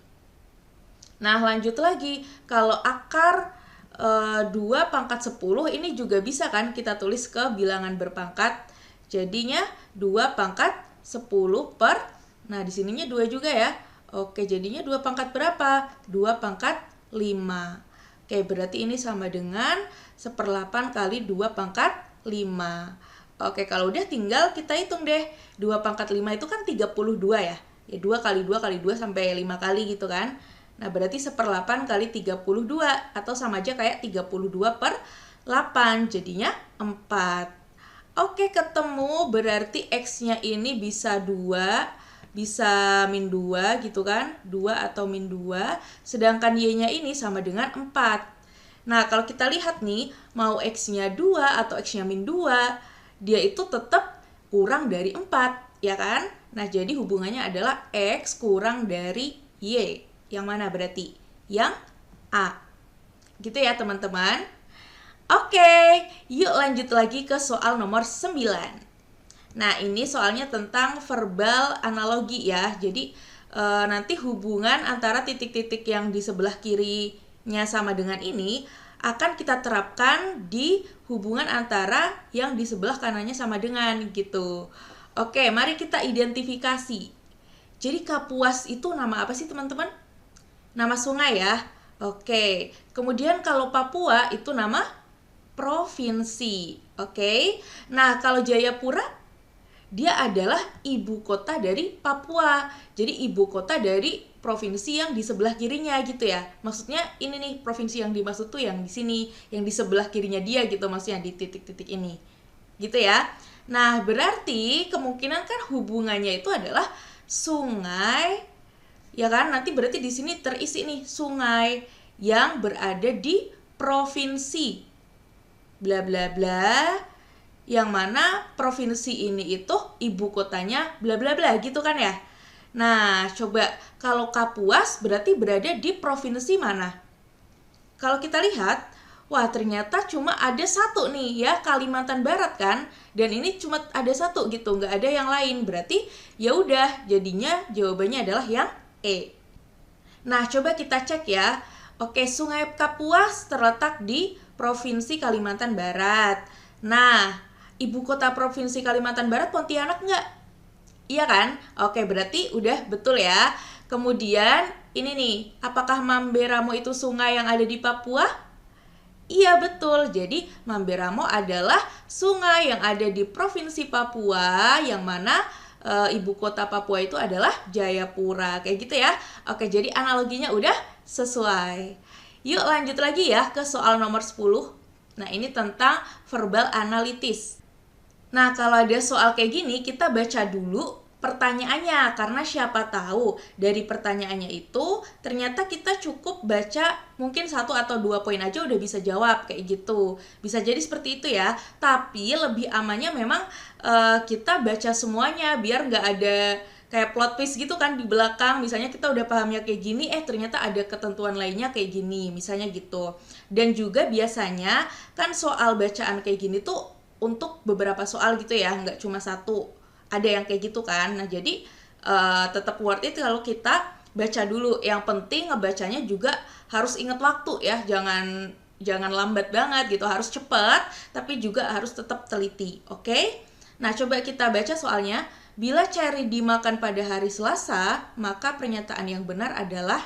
Nah, lanjut lagi. Kalau akar 2 pangkat 10 ini juga bisa kan kita tulis ke bilangan berpangkat. Jadinya 2 pangkat 10 per, nah di sininya 2 juga ya. Oke, jadinya 2 pangkat berapa? 2 pangkat 5. Oke, berarti ini sama dengan 1/8 kali 2 pangkat 5. Oke, kalau udah tinggal kita hitung deh. 2 pangkat 5 itu kan 32 ya. Ya 2 kali 2 kali 2 sampai 5 kali gitu kan. Nah, berarti 1/8 kali 32, atau sama aja kayak 32/8, jadinya 4. Oke, ketemu, berarti X-nya ini bisa 2, bisa min 2 gitu kan, 2 atau min 2, sedangkan Y-nya ini sama dengan 4. Nah, kalau kita lihat nih, mau X-nya 2 atau X-nya min 2, dia itu tetap kurang dari 4, ya kan? Nah, jadi hubungannya adalah X kurang dari Y. Yang mana berarti? Yang A. Gitu ya teman-teman. Oke, yuk lanjut lagi ke soal nomor 9. Nah, ini soalnya tentang verbal analogi ya. Jadi nanti hubungan antara titik-titik yang di sebelah kirinya sama dengan ini akan kita terapkan di hubungan antara yang di sebelah kanannya sama dengan gitu. Oke, mari kita identifikasi. Jadi Kapuas itu nama apa sih teman-teman? Nama sungai ya. Oke. Kemudian kalau Papua itu nama provinsi. Oke. Nah, kalau Jayapura dia adalah ibu kota dari Papua. Jadi ibu kota dari provinsi yang di sebelah kirinya gitu ya. Maksudnya ini nih provinsi yang dimaksud tuh yang di sini, yang di sebelah kirinya dia gitu, maksudnya di titik-titik ini. Gitu ya. Nah, berarti kemungkinan kan hubungannya itu adalah sungai, ya kan? Nanti berarti di sini terisi nih sungai yang berada di provinsi bla bla bla, yang mana provinsi ini itu ibu kotanya bla bla bla gitu kan ya. Nah, coba kalau Kapuas berarti berada di provinsi mana? Kalau kita lihat, wah ternyata cuma ada satu nih ya, Kalimantan Barat kan, dan ini cuma ada satu gitu, nggak ada yang lain. Berarti ya udah, jadinya jawabannya adalah yang E. Nah, coba kita cek ya. Oke, Sungai Kapuas terletak di Provinsi Kalimantan Barat. Nah, ibu kota Provinsi Kalimantan Barat Pontianak nggak? Iya kan? Oke, berarti udah betul ya. Kemudian, ini nih, apakah Mamberamo itu sungai yang ada di Papua? Iya, betul. Jadi, Mamberamo adalah sungai yang ada di Provinsi Papua, yang mana ibu kota Papua itu adalah Jayapura. Kayak gitu ya. Oke, jadi analoginya udah sesuai. Yuk lanjut lagi ya ke soal nomor 10. Nah, ini tentang verbal analitis. Nah, kalau ada soal kayak gini, kita baca dulu pertanyaannya, karena siapa tahu dari pertanyaannya itu ternyata kita cukup baca mungkin 1 atau 2 poin aja udah bisa jawab kayak gitu. Bisa jadi seperti itu ya, tapi lebih amannya memang kita baca semuanya biar nggak ada kayak plot twist gitu kan di belakang. Misalnya kita udah pahamnya kayak gini, ternyata ada ketentuan lainnya kayak gini, misalnya gitu. Dan juga biasanya kan soal bacaan kayak gini tuh untuk beberapa soal gitu ya, nggak cuma satu, ada yang kayak gitu kan. Nah jadi tetap worth it kalau kita baca dulu. Yang penting ngebacanya juga harus ingat waktu ya, jangan lambat banget gitu, harus cepat tapi juga harus tetap teliti. Oke? Nah coba kita baca soalnya. Bila cherry dimakan pada hari Selasa, maka pernyataan yang benar adalah,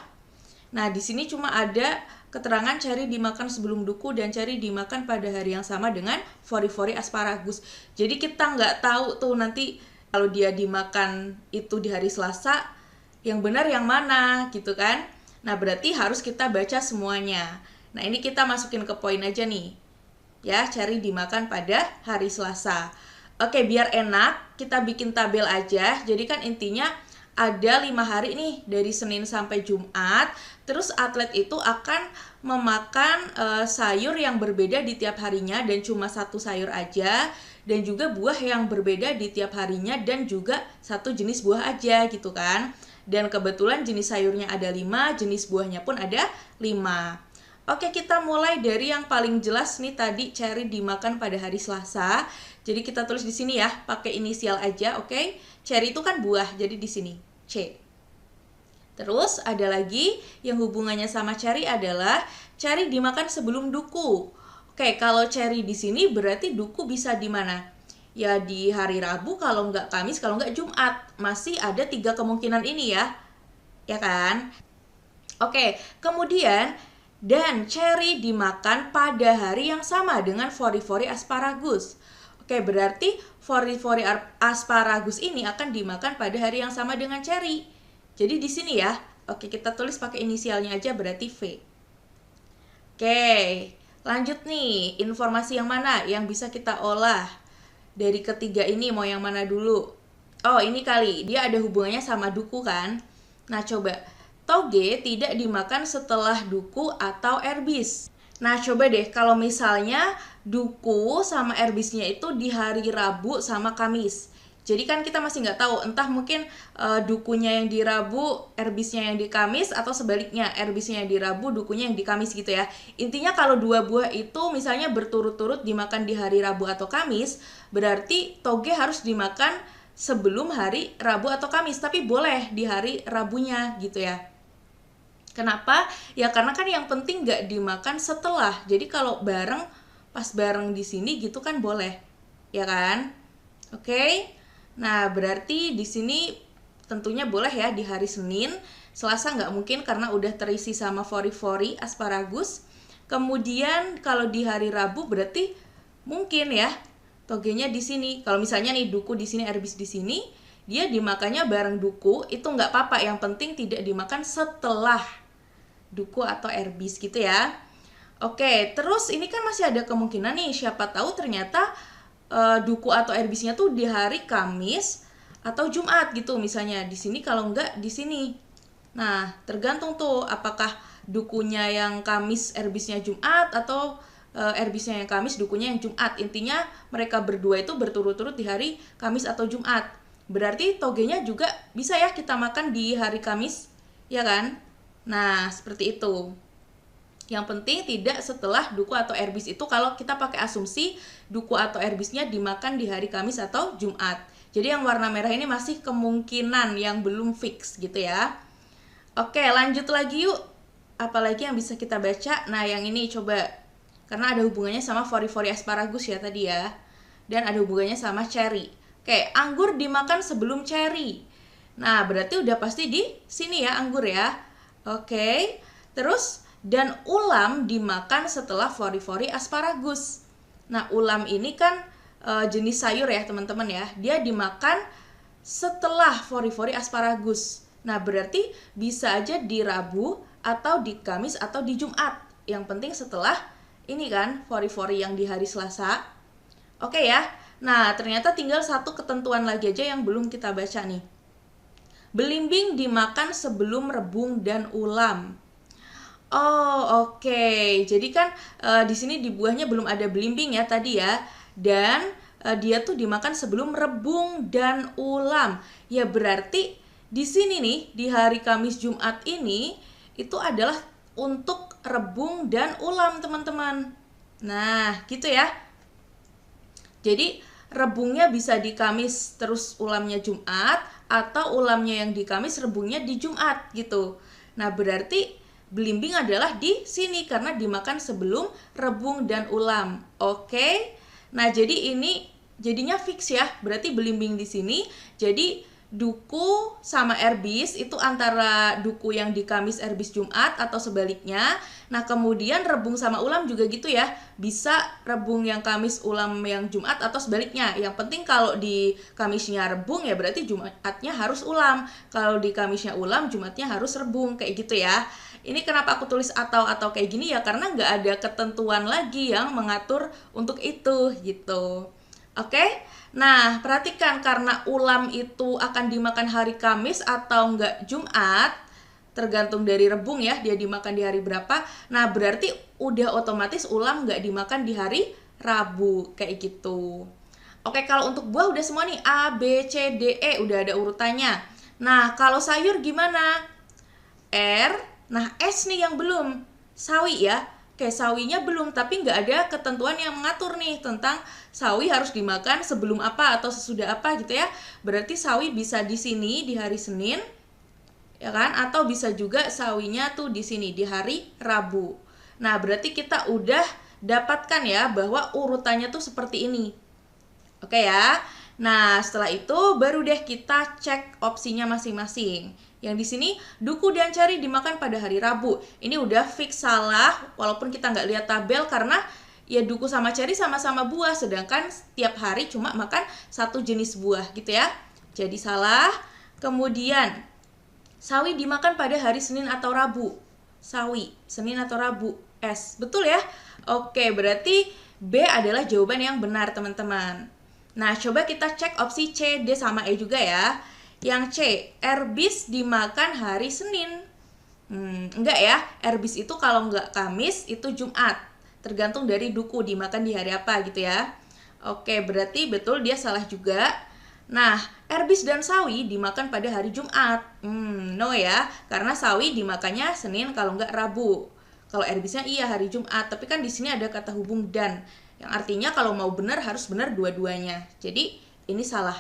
nah di sini cuma ada keterangan cherry dimakan sebelum duku dan cherry dimakan pada hari yang sama dengan fori-fori asparagus. Jadi kita nggak tahu tuh nanti kalau dia dimakan itu di hari Selasa, yang benar yang mana gitu kan. Nah berarti harus kita baca semuanya. Nah ini kita masukin ke poin aja nih. Ya, cherry dimakan pada hari Selasa. Oke, biar enak kita bikin tabel aja. Jadi kan intinya ada 5 hari nih dari Senin sampai Jumat. Terus atlet itu akan memakan sayur yang berbeda di tiap harinya dan cuma 1 sayur aja. Dan juga buah yang berbeda di tiap harinya dan juga 1 jenis buah aja gitu kan. Dan kebetulan jenis sayurnya ada 5, jenis buahnya pun ada 5. Oke, kita mulai dari yang paling jelas nih tadi, cherry dimakan pada hari Selasa. Jadi kita tulis di sini ya, pakai inisial aja, oke? Cherry itu kan buah, jadi di sini C. Terus ada lagi yang hubungannya sama cherry adalah cherry dimakan sebelum duku. Oke, kalau cherry di sini berarti duku bisa di mana? Ya di hari Rabu, kalau nggak Kamis, kalau nggak Jumat. Masih ada 3 kemungkinan ini ya. Ya kan? Oke, kemudian dan cherry dimakan pada hari yang sama dengan fori-fori asparagus. Oke, berarti fori-fori asparagus ini akan dimakan pada hari yang sama dengan cherry. Jadi di sini ya. Oke, kita tulis pakai inisialnya aja berarti V. Oke, lanjut nih. Informasi yang mana yang bisa kita olah? Dari ketiga ini mau yang mana dulu? Oh, ini kali. Dia ada hubungannya sama duku kan? Nah, coba. Toge tidak dimakan setelah duku atau erbis. Nah, coba deh kalau misalnya duku sama erbisnya itu di hari Rabu sama Kamis. Jadi kan kita masih nggak tahu, entah mungkin dukunya yang di Rabu, erbisnya yang di Kamis, atau sebaliknya, erbisnya yang di Rabu, dukunya yang di Kamis gitu ya. Intinya kalau 2 buah itu misalnya berturut-turut dimakan di hari Rabu atau Kamis, berarti toge harus dimakan sebelum hari Rabu atau Kamis, tapi boleh di hari Rabunya gitu ya. Kenapa? Ya karena kan yang penting nggak dimakan setelah. Jadi kalau bareng, pas bareng di sini gitu kan boleh, ya kan? Oke. Nah berarti di sini tentunya boleh ya di hari Senin. Selasa nggak mungkin karena udah terisi sama fori-fori asparagus. Kemudian kalau di hari Rabu berarti mungkin ya togenya di sini. Kalau misalnya nih duku di sini, erbis di sini, dia dimakannya bareng duku itu nggak apa-apa. Yang penting tidak dimakan setelah duku atau erbis gitu ya. Oke, terus ini kan masih ada kemungkinan nih, siapa tahu ternyata duku atau erbisnya tuh di hari Kamis atau Jumat gitu misalnya. Di sini kalau enggak di sini. Nah, tergantung tuh apakah dukunya yang Kamis, erbisnya Jumat, atau erbisnya yang Kamis, dukunya yang Jumat. Intinya mereka berdua itu berturut-turut di hari Kamis atau Jumat. Berarti togenya juga bisa ya kita makan di hari Kamis, ya kan? Nah, seperti itu. Yang penting tidak setelah duku atau erbis itu kalau kita pakai asumsi duku atau erbisnya dimakan di hari Kamis atau Jumat. Jadi yang warna merah ini masih kemungkinan yang belum fix gitu ya. Oke, lanjut lagi yuk. Apalagi yang bisa kita baca? Nah, yang ini coba. Karena ada hubungannya sama fori-fori asparagus ya tadi ya. Dan ada hubungannya sama cherry. Oke, anggur dimakan sebelum cherry. Nah, berarti udah pasti di sini ya anggur ya. Oke, terus dan ulam dimakan setelah fori-fori asparagus. Nah, ulam ini kan jenis sayur ya teman-teman ya. Dia dimakan setelah fori-fori asparagus. Nah, berarti bisa aja di Rabu atau di Kamis atau di Jumat. Yang penting setelah ini kan fori-fori yang di hari Selasa. Oke ya. Nah, ternyata tinggal satu ketentuan lagi aja yang belum kita baca nih. Belimbing dimakan sebelum rebung dan ulam. Oh, oke. Jadi kan di sini di buahnya belum ada belimbing ya tadi ya. Dan dia tuh dimakan sebelum rebung dan ulam. Ya berarti di sini nih di hari Kamis Jumat ini itu adalah untuk rebung dan ulam, teman-teman. Nah, gitu ya. Jadi rebungnya bisa di Kamis terus ulamnya Jumat, atau ulamnya yang di Kamis rebungnya di Jumat gitu. Nah, berarti belimbing adalah di sini karena dimakan sebelum rebung dan ulam. Oke. Nah, jadi ini jadinya fix ya. Berarti belimbing di sini jadi duku sama erbis itu antara duku yang di Kamis erbis Jumat atau sebaliknya. Nah, kemudian rebung sama ulam juga gitu ya. Bisa rebung yang Kamis, ulam yang Jumat atau sebaliknya. Yang penting kalau di Kamisnya rebung ya berarti Jumatnya harus ulam. Kalau di Kamisnya ulam, Jumatnya harus rebung, kayak gitu ya. Ini kenapa aku tulis atau kayak gini ya, karena nggak ada ketentuan lagi yang mengatur untuk itu gitu. Oke, nah perhatikan karena ulam itu akan dimakan hari Kamis atau enggak Jumat, tergantung dari rebung ya, dia dimakan di hari berapa. Nah berarti udah otomatis ulam nggak dimakan di hari Rabu, kayak gitu. Oke, kalau untuk buah udah semua nih, A, B, C, D, E, udah ada urutannya. Nah kalau sayur gimana? R, nah S nih yang belum, sawi ya. Oke, sawinya belum, tapi nggak ada ketentuan yang mengatur nih tentang sawi harus dimakan sebelum apa atau sesudah apa gitu ya. Berarti sawi bisa di sini di hari Senin, ya kan? Atau bisa juga sawinya tuh di sini di hari Rabu. Nah, berarti kita udah dapatkan ya bahwa urutannya tuh seperti ini. Oke ya. Nah, setelah itu baru deh kita cek opsinya masing-masing. Yang di sini duku dan ceri dimakan pada hari Rabu. Ini udah fix salah, walaupun kita nggak lihat tabel karena ya duku sama ceri sama-sama buah, sedangkan setiap hari cuma makan satu jenis buah gitu ya. Jadi salah. Kemudian sawi dimakan pada hari Senin atau Rabu. Sawi, Senin atau Rabu. S, betul ya? Oke, berarti B adalah jawaban yang benar, teman-teman. Nah, coba kita cek opsi C, D, sama E juga ya. Yang C, erbis dimakan hari Senin. Enggak ya, erbis itu kalau enggak Kamis, itu Jumat. Tergantung dari duku dimakan di hari apa gitu ya. Oke, berarti betul dia salah juga. Nah, erbis dan sawi dimakan pada hari Jumat. No ya, karena sawi dimakannya Senin kalau enggak Rabu. Kalau erbisnya iya hari Jumat, tapi kan di sini ada kata hubung dan, yang artinya kalau mau benar harus benar dua-duanya. Jadi ini salah.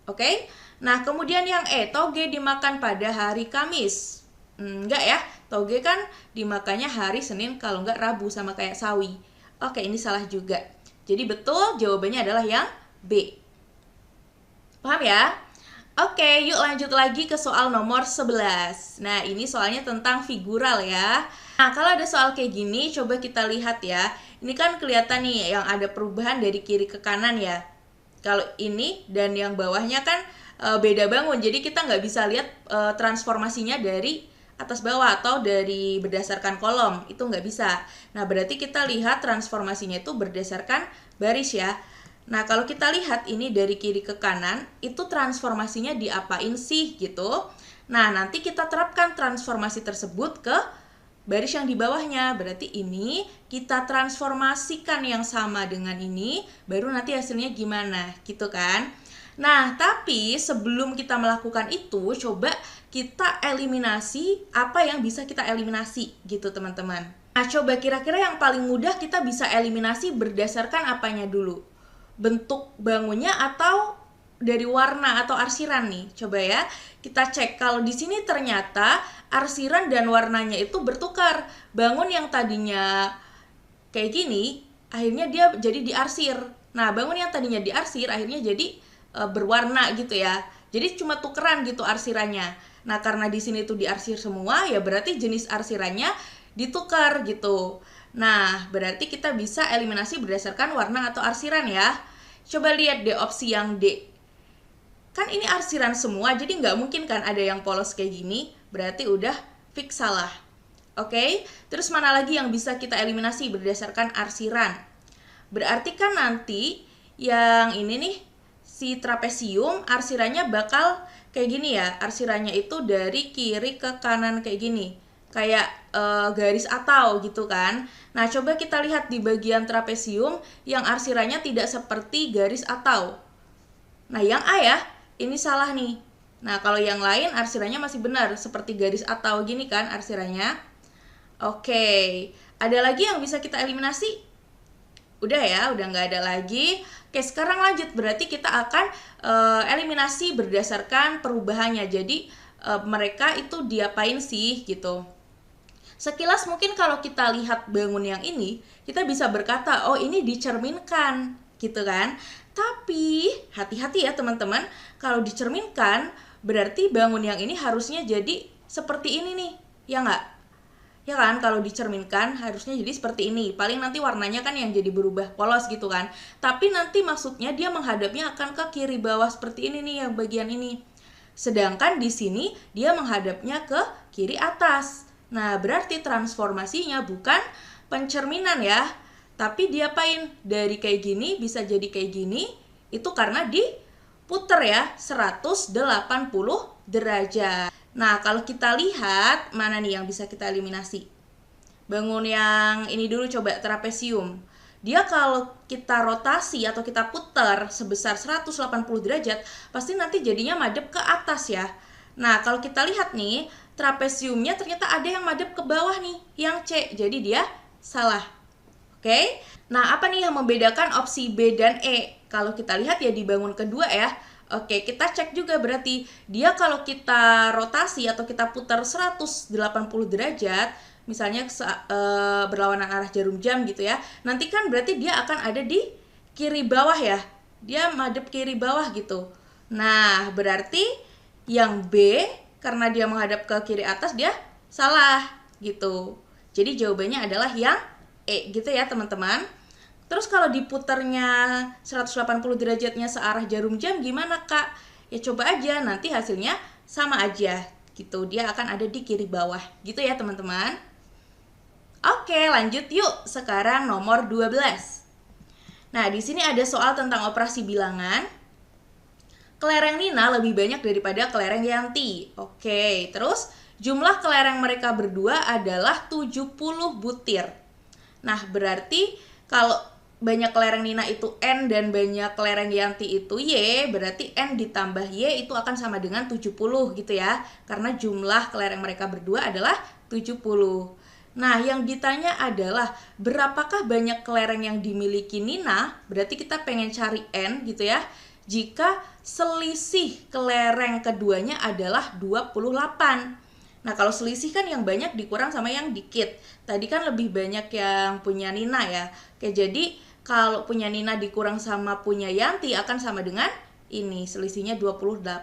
Oke? Nah, kemudian yang E, toge dimakan pada hari Kamis. Enggak ya, toge kan dimakannya hari Senin kalau enggak Rabu, sama kayak sawi. Oke, ini salah juga. Jadi betul jawabannya adalah yang B. Paham ya? Oke, yuk lanjut lagi ke soal nomor 11. Nah, ini soalnya tentang figural ya. Nah, kalau ada soal kayak gini, coba kita lihat ya. Ini kan kelihatan nih yang ada perubahan dari kiri ke kanan ya. Kalau ini dan yang bawahnya kan beda bangun, jadi kita nggak bisa lihat transformasinya dari atas bawah atau dari berdasarkan kolom, itu nggak bisa. Nah, berarti kita lihat transformasinya itu berdasarkan baris ya. Nah, kalau kita lihat ini dari kiri ke kanan, itu transformasinya diapain sih gitu. Nah, nanti kita terapkan transformasi tersebut ke baris yang di bawahnya. Berarti ini kita transformasikan yang sama dengan ini, baru nanti hasilnya gimana gitu kan. Nah, tapi sebelum kita melakukan itu, coba kita eliminasi apa yang bisa kita eliminasi gitu teman-teman. Nah, coba kira-kira yang paling mudah kita bisa eliminasi berdasarkan apanya dulu? Bentuk bangunnya atau dari warna atau arsiran nih? Coba ya, kita cek. Kalau di sini ternyata arsiran dan warnanya itu bertukar. Bangun yang tadinya kayak gini, akhirnya dia jadi diarsir. Nah, bangun yang tadinya diarsir akhirnya jadi berwarna gitu ya. Jadi cuma tukeran gitu arsirannya. Nah, karena di sini tuh diarsir semua, ya berarti jenis arsirannya ditukar gitu. Nah, berarti kita bisa eliminasi berdasarkan warna atau arsiran ya. Coba lihat deh opsi yang D. Kan ini arsiran semua, jadi nggak mungkin kan ada yang polos kayak gini. Berarti udah fix salah. Oke, terus mana lagi yang bisa kita eliminasi berdasarkan arsiran? Berarti kan nanti yang ini nih, si trapesium arsiranya bakal kayak gini ya. Arsiranya itu dari kiri ke kanan kayak gini, kayak garis atau gitu kan. Nah, coba kita lihat di bagian trapesium yang arsiranya tidak seperti garis atau. Nah, yang A ya, ini salah nih. Nah, kalau yang lain arsiranya masih benar, seperti garis atau gini kan arsiranya. Oke, ada lagi yang bisa kita eliminasi? Udah ya, udah nggak ada lagi. Oke, sekarang lanjut. Berarti kita akan eliminasi berdasarkan perubahannya. Jadi, mereka itu diapain sih gitu. Sekilas mungkin kalau kita lihat bangun yang ini, kita bisa berkata, oh ini dicerminkan, gitu kan. Tapi, hati-hati ya teman-teman, kalau dicerminkan, berarti bangun yang ini harusnya jadi seperti ini nih, ya nggak? Ya kan, kalau dicerminkan harusnya jadi seperti ini. Paling nanti warnanya kan yang jadi berubah polos gitu kan. Tapi nanti maksudnya dia menghadapnya akan ke kiri bawah seperti ini nih, yang bagian ini. Sedangkan di sini dia menghadapnya ke kiri atas. Nah, berarti transformasinya bukan pencerminan ya, tapi diapain? Dari kayak gini bisa jadi kayak gini, itu karena diputer ya, 180 derajat. Nah, kalau kita lihat, mana nih yang bisa kita eliminasi? Bangun yang ini dulu coba, trapesium. Dia kalau kita rotasi atau kita putar sebesar 180 derajat, pasti nanti jadinya madep ke atas ya. Nah, kalau kita lihat nih, trapesiumnya ternyata ada yang madep ke bawah nih, yang C. Jadi dia salah. Oke? Nah, apa nih yang membedakan opsi B dan E? Kalau kita lihat ya di bangun kedua ya. Oke, kita cek juga berarti dia kalau kita rotasi atau kita putar 180 derajat, misalnya berlawanan arah jarum jam gitu ya. Nanti kan berarti dia akan ada di kiri bawah ya. Dia madep kiri bawah gitu. Nah, berarti yang B karena dia menghadap ke kiri atas dia salah gitu. Jadi jawabannya adalah yang E gitu ya teman-teman. Terus kalau diputarnya 180 derajatnya searah jarum jam gimana Kak? Ya coba aja, nanti hasilnya sama aja gitu. Dia akan ada di kiri bawah gitu ya teman-teman. Oke, lanjut yuk. Sekarang nomor 12. Nah, di sini ada soal tentang operasi bilangan. Kelereng Nina lebih banyak daripada kelereng Yanti. Oke, terus jumlah kelereng mereka berdua adalah 70 butir. Nah, berarti kalau banyak kelereng Nina itu N dan banyak kelereng Yanti itu Y, berarti N ditambah Y itu akan sama dengan 70 gitu ya. Karena jumlah kelereng mereka berdua adalah 70. Nah, yang ditanya adalah berapakah banyak kelereng yang dimiliki Nina? Berarti kita pengen cari N gitu ya. Jika selisih kelereng keduanya adalah 28. Nah, kalau selisih kan yang banyak dikurang sama yang dikit. Tadi kan lebih banyak yang punya Nina ya. Oke, jadi kalau punya Nina dikurang sama punya Yanti akan sama dengan ini, selisihnya 28.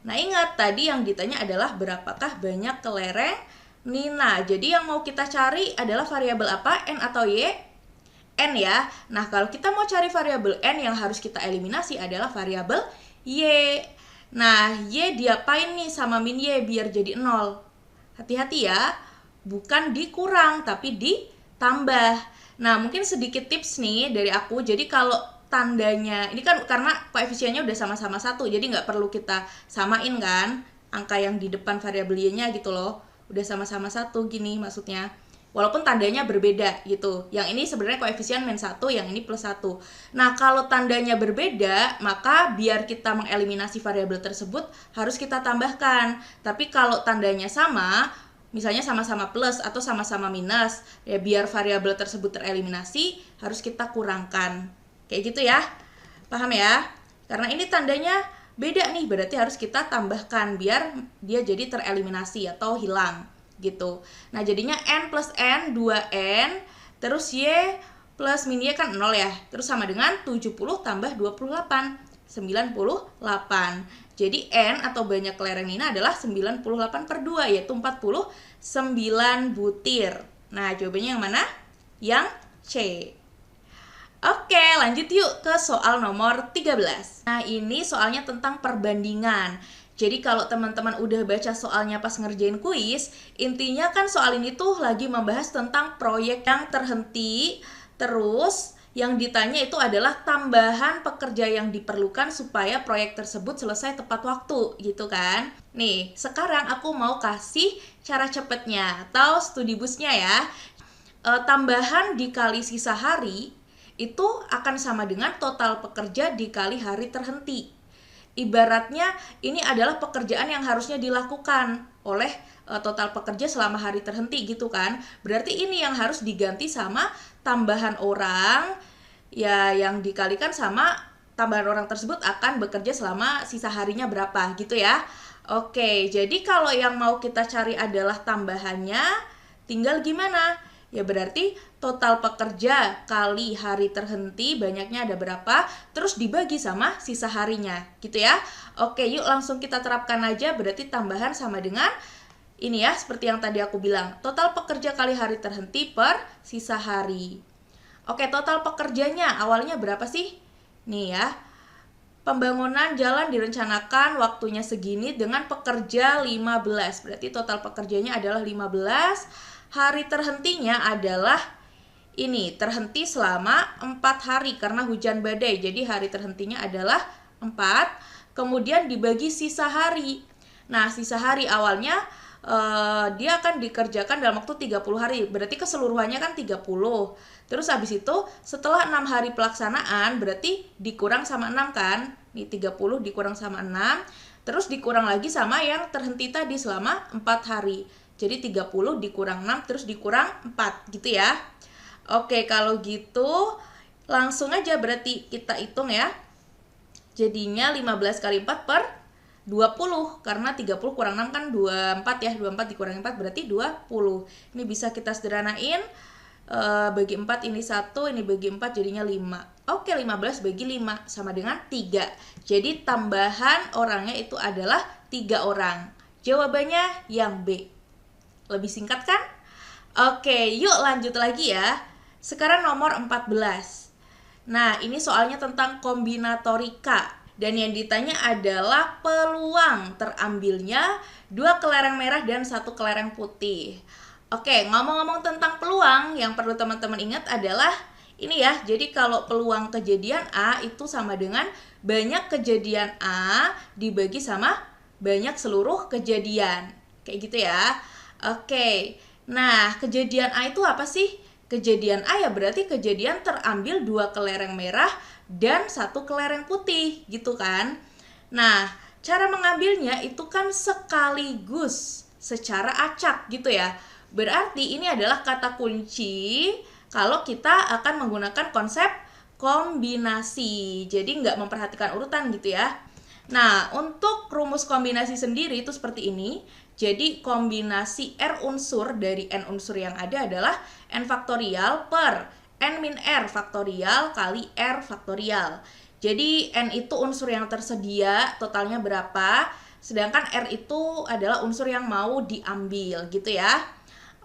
Nah, ingat tadi yang ditanya adalah berapakah banyak kelereng Nina. Jadi yang mau kita cari adalah variabel apa? N atau Y? N ya. Nah, kalau kita mau cari variabel N yang harus kita eliminasi adalah variabel Y. Nah, Y diapain nih sama min Y biar jadi 0? Hati-hati ya, bukan dikurang tapi ditambah. Nah, mungkin sedikit tips nih dari aku. Jadi kalau tandanya, ini kan karena koefisiennya udah sama-sama 1, jadi nggak perlu kita samain kan angka yang di depan variabel Y-nya gitu loh. Udah sama-sama 1 gini maksudnya. Walaupun tandanya berbeda gitu. Yang ini sebenarnya koefisien -1, yang ini +1. Nah, kalau tandanya berbeda, maka biar kita mengeliminasi variabel tersebut harus kita tambahkan. Tapi kalau tandanya sama, misalnya sama-sama plus atau sama-sama minus, ya biar variabel tersebut tereliminasi harus kita kurangkan. Kayak gitu ya. Paham ya? Karena ini tandanya beda nih, berarti harus kita tambahkan biar dia jadi tereliminasi atau hilang. Gitu. Nah, jadinya N plus N, 2N, terus Y plus min Y kan 0 ya. Terus sama dengan 70 tambah 28, 98. Jadi N atau banyak kelereng Nina adalah 98 per 2, yaitu 49 butir. Nah, jawabannya yang mana? Yang C. Oke, lanjut yuk ke soal nomor 13. Nah, ini soalnya tentang perbandingan. Jadi kalau teman-teman udah baca soalnya pas ngerjain kuis, intinya kan soal ini tuh lagi membahas tentang proyek yang terhenti, terus Yang ditanya itu adalah tambahan pekerja yang diperlukan supaya proyek tersebut selesai tepat waktu, gitu kan. Nih, sekarang aku mau kasih cara cepetnya atau studi busnya ya. Tambahan dikali sisa hari itu akan sama dengan total pekerja dikali hari terhenti. Ibaratnya ini adalah pekerjaan yang harusnya dilakukan oleh total pekerja selama hari terhenti gitu kan. Berarti ini yang harus diganti sama tambahan orang ya, yang dikalikan sama tambahan orang tersebut akan bekerja selama sisa harinya berapa gitu ya. Oke, jadi kalau yang mau kita cari adalah tambahannya, tinggal gimana? Ya berarti total pekerja kali hari terhenti banyaknya ada berapa, terus dibagi sama sisa harinya gitu ya. Oke, yuk langsung kita terapkan aja. Berarti tambahan sama dengan ini ya, seperti yang tadi aku bilang, total pekerja kali hari terhenti per sisa hari. Oke, total pekerjanya awalnya berapa sih? Nih ya, pembangunan jalan direncanakan waktunya segini dengan pekerja 15. Berarti total pekerjanya adalah 15. Hari terhentinya adalah ini, terhenti selama 4 hari karena hujan badai. Jadi hari terhentinya adalah 4. Kemudian dibagi sisa hari. Nah, sisa hari awalnya dia akan dikerjakan dalam waktu 30 hari. Berarti keseluruhannya kan 30. Terus habis itu setelah 6 hari pelaksanaan berarti dikurang sama 6 kan. Nih 30 dikurang sama 6. Terus dikurang lagi sama yang terhenti tadi selama 4 hari. Jadi 30 dikurang 6 terus dikurang 4 gitu ya. Oke, kalau gitu langsung aja berarti kita hitung ya. Jadinya 15 kali 4 per 20, karena 30 kurang 6 kan 24 ya, 24 dikurangi 4 berarti 20. Ini bisa kita sederhanain, bagi 4 ini 1, ini bagi 4 jadinya 5. Oke, 15 bagi 5 sama dengan 3. Jadi tambahan orangnya itu adalah 3 orang. Jawabannya yang B. Lebih singkat kan? Oke, yuk lanjut lagi ya. Sekarang nomor 14. Nah, ini soalnya tentang kombinatorika. Dan yang ditanya adalah peluang terambilnya 2 kelereng merah dan 1 kelereng putih. Oke, ngomong-ngomong tentang peluang, yang perlu teman-teman ingat adalah ini ya. Jadi kalau peluang kejadian A itu sama dengan banyak kejadian A dibagi sama banyak seluruh kejadian. Kayak gitu ya. Oke, nah kejadian A itu apa sih? Kejadian A ya berarti kejadian terambil 2 kelereng merah dan 1 kelereng putih gitu kan. Nah, cara mengambilnya itu kan sekaligus secara acak gitu ya. Berarti ini adalah kata kunci kalau kita akan menggunakan konsep kombinasi. Jadi nggak memperhatikan urutan gitu ya. Nah, untuk rumus kombinasi sendiri itu seperti ini. Jadi kombinasi R unsur dari N unsur yang ada adalah N faktorial per N min R faktorial kali R faktorial. Jadi N itu unsur yang tersedia, totalnya berapa, sedangkan R itu adalah unsur yang mau diambil gitu ya.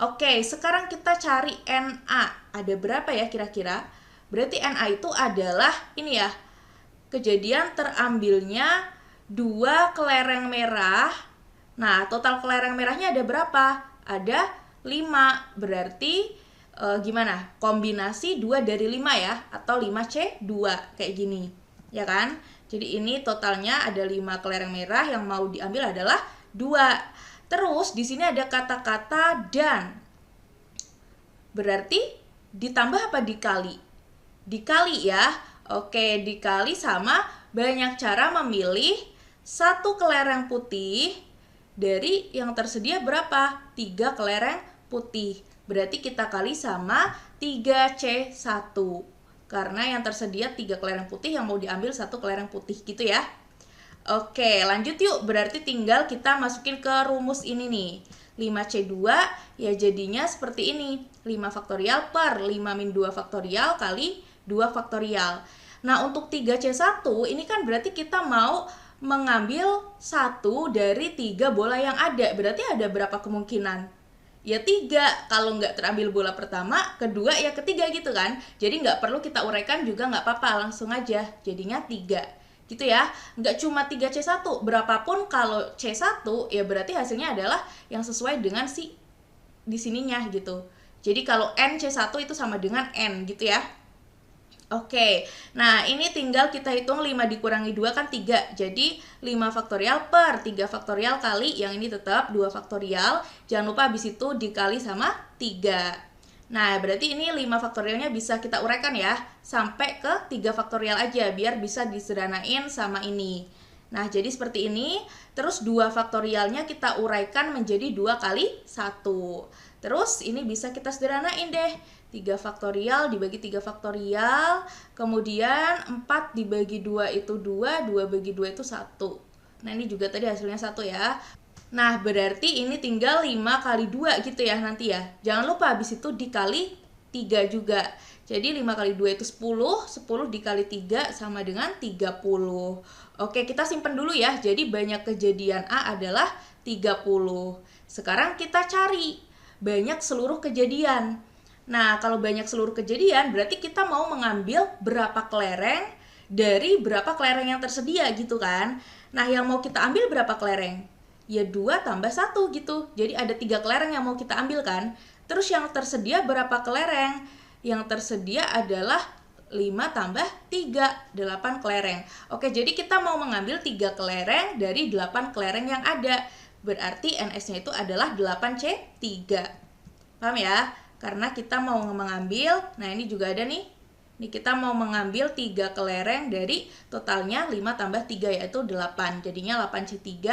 Oke, sekarang kita cari NA. Ada berapa ya kira-kira? Berarti NA itu adalah ini ya, kejadian terambilnya 2 kelereng merah. Nah, total kelereng merahnya ada berapa? Ada 5. Berarti gimana? Kombinasi 2 dari 5 ya, atau 5C2 kayak gini. Ya kan? Jadi ini totalnya ada 5 kelereng merah, yang mau diambil adalah 2. Terus di sini ada kata-kata dan. Berarti ditambah apa dikali? Dikali ya. Oke, dikali sama banyak cara memilih 1 kelereng putih dari yang tersedia berapa? 3 kelereng putih. Berarti kita kali sama 3C1. Karena yang tersedia 3 kelereng putih, yang mau diambil 1 kelereng putih gitu ya. Oke, lanjut yuk. Berarti tinggal kita masukin ke rumus ini nih. 5C2 ya jadinya seperti ini. 5 faktorial per 5 min 2 faktorial kali 2 faktorial. Nah, untuk 3C1 ini kan berarti kita mau mengambil 1 dari 3 bola yang ada. Berarti ada berapa kemungkinan? Ya 3, kalau nggak terambil bola pertama, kedua ya ketiga gitu kan. Jadi nggak perlu kita uraikan juga nggak apa-apa, langsung aja jadinya 3 gitu ya. Nggak cuma 3C1, berapapun kalau C1 ya berarti hasilnya adalah yang sesuai dengan si di sininya gitu. Jadi kalau NC1 itu sama dengan N gitu ya. Oke, nah ini tinggal kita hitung 5 dikurangi 2 kan 3. Jadi 5 faktorial per 3 faktorial kali yang ini tetap 2 faktorial. Jangan lupa habis itu dikali sama 3. Nah, berarti ini 5 faktorialnya bisa kita uraikan ya. Sampai ke 3 faktorial aja biar bisa disederhanain sama ini. Nah, jadi seperti ini. Terus 2 faktorialnya kita uraikan menjadi 2 kali 1. Terus ini bisa kita sederhanain deh. 3 faktorial dibagi 3 faktorial, kemudian 4 dibagi 2 itu 2, 2 bagi 2 itu 1. Nah, ini juga tadi hasilnya 1 ya. Nah, berarti ini tinggal 5 kali 2 gitu ya nanti ya. Jangan lupa habis itu dikali 3 juga. Jadi 5 kali 2 itu 10, 10 dikali 3 sama dengan 30. Oke, kita simpen dulu ya. Jadi banyak kejadian A adalah 30. Sekarang kita cari banyak seluruh kejadian. Nah, kalau banyak seluruh kejadian, berarti kita mau mengambil berapa kelereng dari berapa kelereng yang tersedia gitu kan. Nah, yang mau kita ambil berapa kelereng? Ya 2 tambah 1 gitu. Jadi ada 3 kelereng yang mau kita ambil kan. Terus yang tersedia berapa kelereng? Yang tersedia adalah 5 tambah 3, 8 kelereng. Oke, jadi kita mau mengambil 3 kelereng dari 8 kelereng yang ada. Berarti NS-nya itu adalah 8C3. Paham ya? Karena kita mau mengambil, nah ini juga ada nih. Ini kita mau mengambil 3 kelereng dari totalnya 5 tambah 3 yaitu 8. Jadinya 8C3.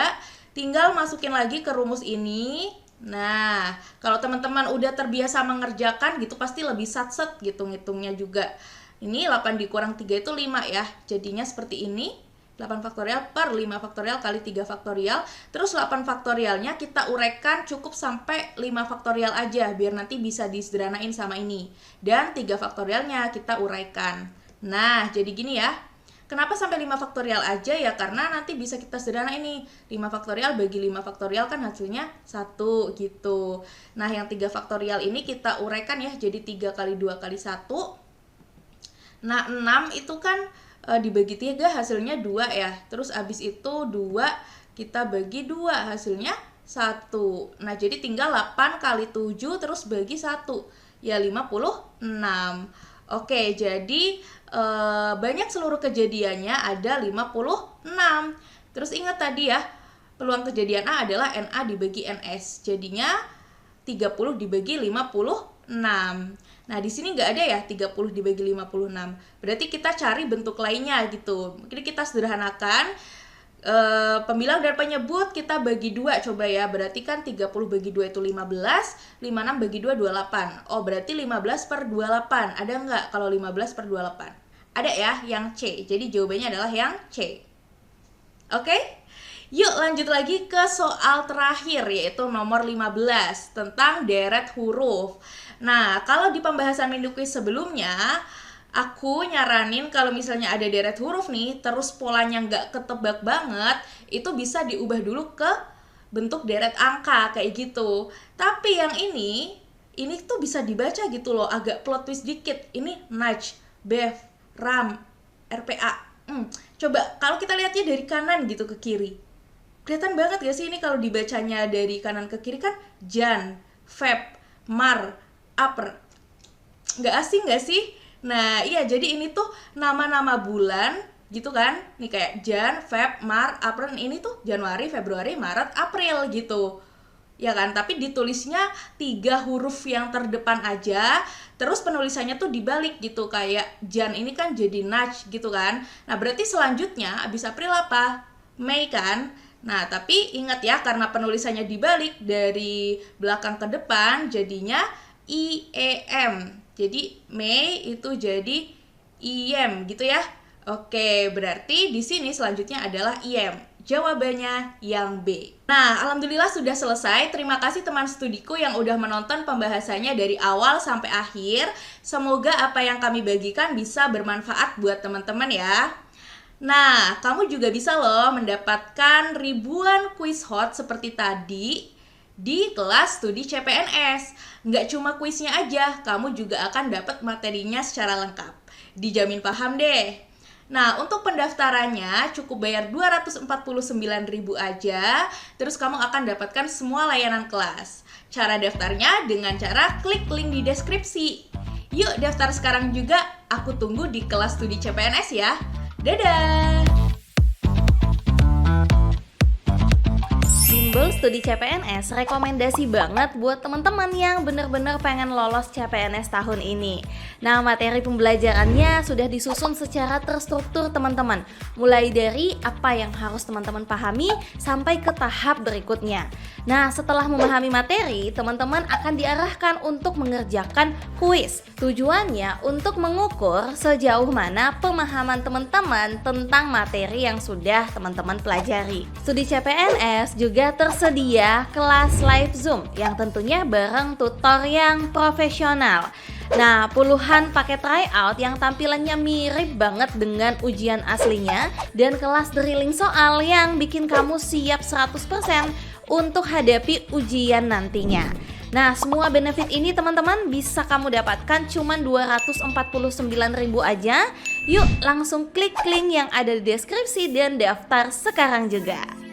Tinggal masukin lagi ke rumus ini. Nah, kalau teman-teman udah terbiasa mengerjakan gitu pasti lebih satset gitu ngitungnya juga. Ini 8 dikurang 3 itu 5 ya. Jadinya seperti ini. 8 faktorial per 5 faktorial kali 3 faktorial. Terus 8 faktorialnya kita uraikan cukup sampai 5 faktorial aja biar nanti bisa disederhanain sama ini. Dan 3 faktorialnya kita uraikan. Nah, jadi gini ya. Kenapa sampai 5 faktorial aja ya? Karena nanti bisa kita sederhanain nih. 5 faktorial bagi 5 faktorial kan hasilnya 1 gitu. Nah, yang 3 faktorial ini kita uraikan ya. Jadi 3 kali 2 kali 1. Nah, 6 itu kan dibagi 3 hasilnya 2 ya. Terus abis itu 2 kita bagi 2 hasilnya 1. Nah, jadi tinggal 8 kali 7 terus bagi 1. Ya 56. Oke, jadi banyak seluruh kejadiannya ada 56. Terus ingat tadi ya, peluang kejadian A adalah NA dibagi NS. Jadinya 30 dibagi 56. Nah, di sini nggak ada ya 30 dibagi 56. Berarti kita cari bentuk lainnya gitu. Mungkin kita sederhanakan. Pembilang dan penyebut kita bagi 2 coba ya. Berarti kan 30 bagi 2 itu 15. 56 bagi 2, 28. Oh, berarti 15 per 28. Ada nggak kalau 15 per 28? Ada ya, yang C. Jadi jawabannya adalah yang C. Oke? Yuk lanjut lagi ke soal terakhir yaitu nomor 15 tentang deret huruf. Nah, kalau di pembahasan minggu quiz sebelumnya, aku nyaranin kalau misalnya ada deret huruf nih, terus polanya nggak ketebak banget, itu bisa diubah dulu ke bentuk deret angka kayak gitu. Tapi yang ini tuh bisa dibaca gitu loh, agak plot twist dikit. Ini Naj, Bev, Ram, RPA. Coba kalau kita lihatnya dari kanan gitu ke kiri. Kelihatan banget gak sih ini kalau dibacanya dari kanan ke kiri kan Jan, Feb, Mar, April. Nggak asing nggak sih? Nah, iya, jadi ini tuh nama-nama bulan gitu kan. Nih kayak Jan, Feb, Mar, April. Ini tuh Januari, Februari, Maret, April gitu. Ya kan, tapi ditulisnya 3 huruf yang terdepan aja. Terus penulisannya tuh dibalik gitu. Kayak Jan ini kan jadi Naj gitu kan. Nah, berarti selanjutnya abis April apa? Mei kan? Nah, tapi ingat ya, karena penulisannya dibalik dari belakang ke depan, jadinya IEM. Jadi Mei itu jadi IEM gitu ya. Oke, berarti di sini selanjutnya adalah IEM. Jawabannya yang B. Nah, alhamdulillah sudah selesai. Terima kasih teman studiku yang udah menonton pembahasannya dari awal sampai akhir. Semoga apa yang kami bagikan bisa bermanfaat buat teman-teman ya. Nah, kamu juga bisa loh mendapatkan ribuan quiz hot seperti tadi di kelas studi CPNS. Nggak cuma kuisnya aja, kamu juga akan dapat materinya secara lengkap. Dijamin paham deh. Nah, untuk pendaftarannya cukup bayar 249.000 aja, terus kamu akan dapatkan semua layanan kelas. Cara daftarnya dengan cara klik link di deskripsi. Yuk daftar sekarang juga, aku tunggu di kelas studi CPNS ya. Dadah! Bimbel Studi CPNS rekomendasi banget buat teman-teman yang bener-bener pengen lolos CPNS tahun ini. Nah, materi pembelajarannya sudah disusun secara terstruktur teman-teman. Mulai dari apa yang harus teman-teman pahami sampai ke tahap berikutnya. Nah, setelah memahami materi, teman-teman akan diarahkan untuk mengerjakan kuis. Tujuannya untuk mengukur sejauh mana pemahaman teman-teman tentang materi yang sudah teman-teman pelajari. Studi CPNS juga tersedia kelas live Zoom yang tentunya bareng tutor yang profesional. Nah, puluhan paket tryout yang tampilannya mirip banget dengan ujian aslinya dan kelas drilling soal yang bikin kamu siap 100% untuk hadapi ujian nantinya. Nah, semua benefit ini teman-teman bisa kamu dapatkan cuma 249.000 aja. Yuk langsung klik link yang ada di deskripsi dan daftar sekarang juga.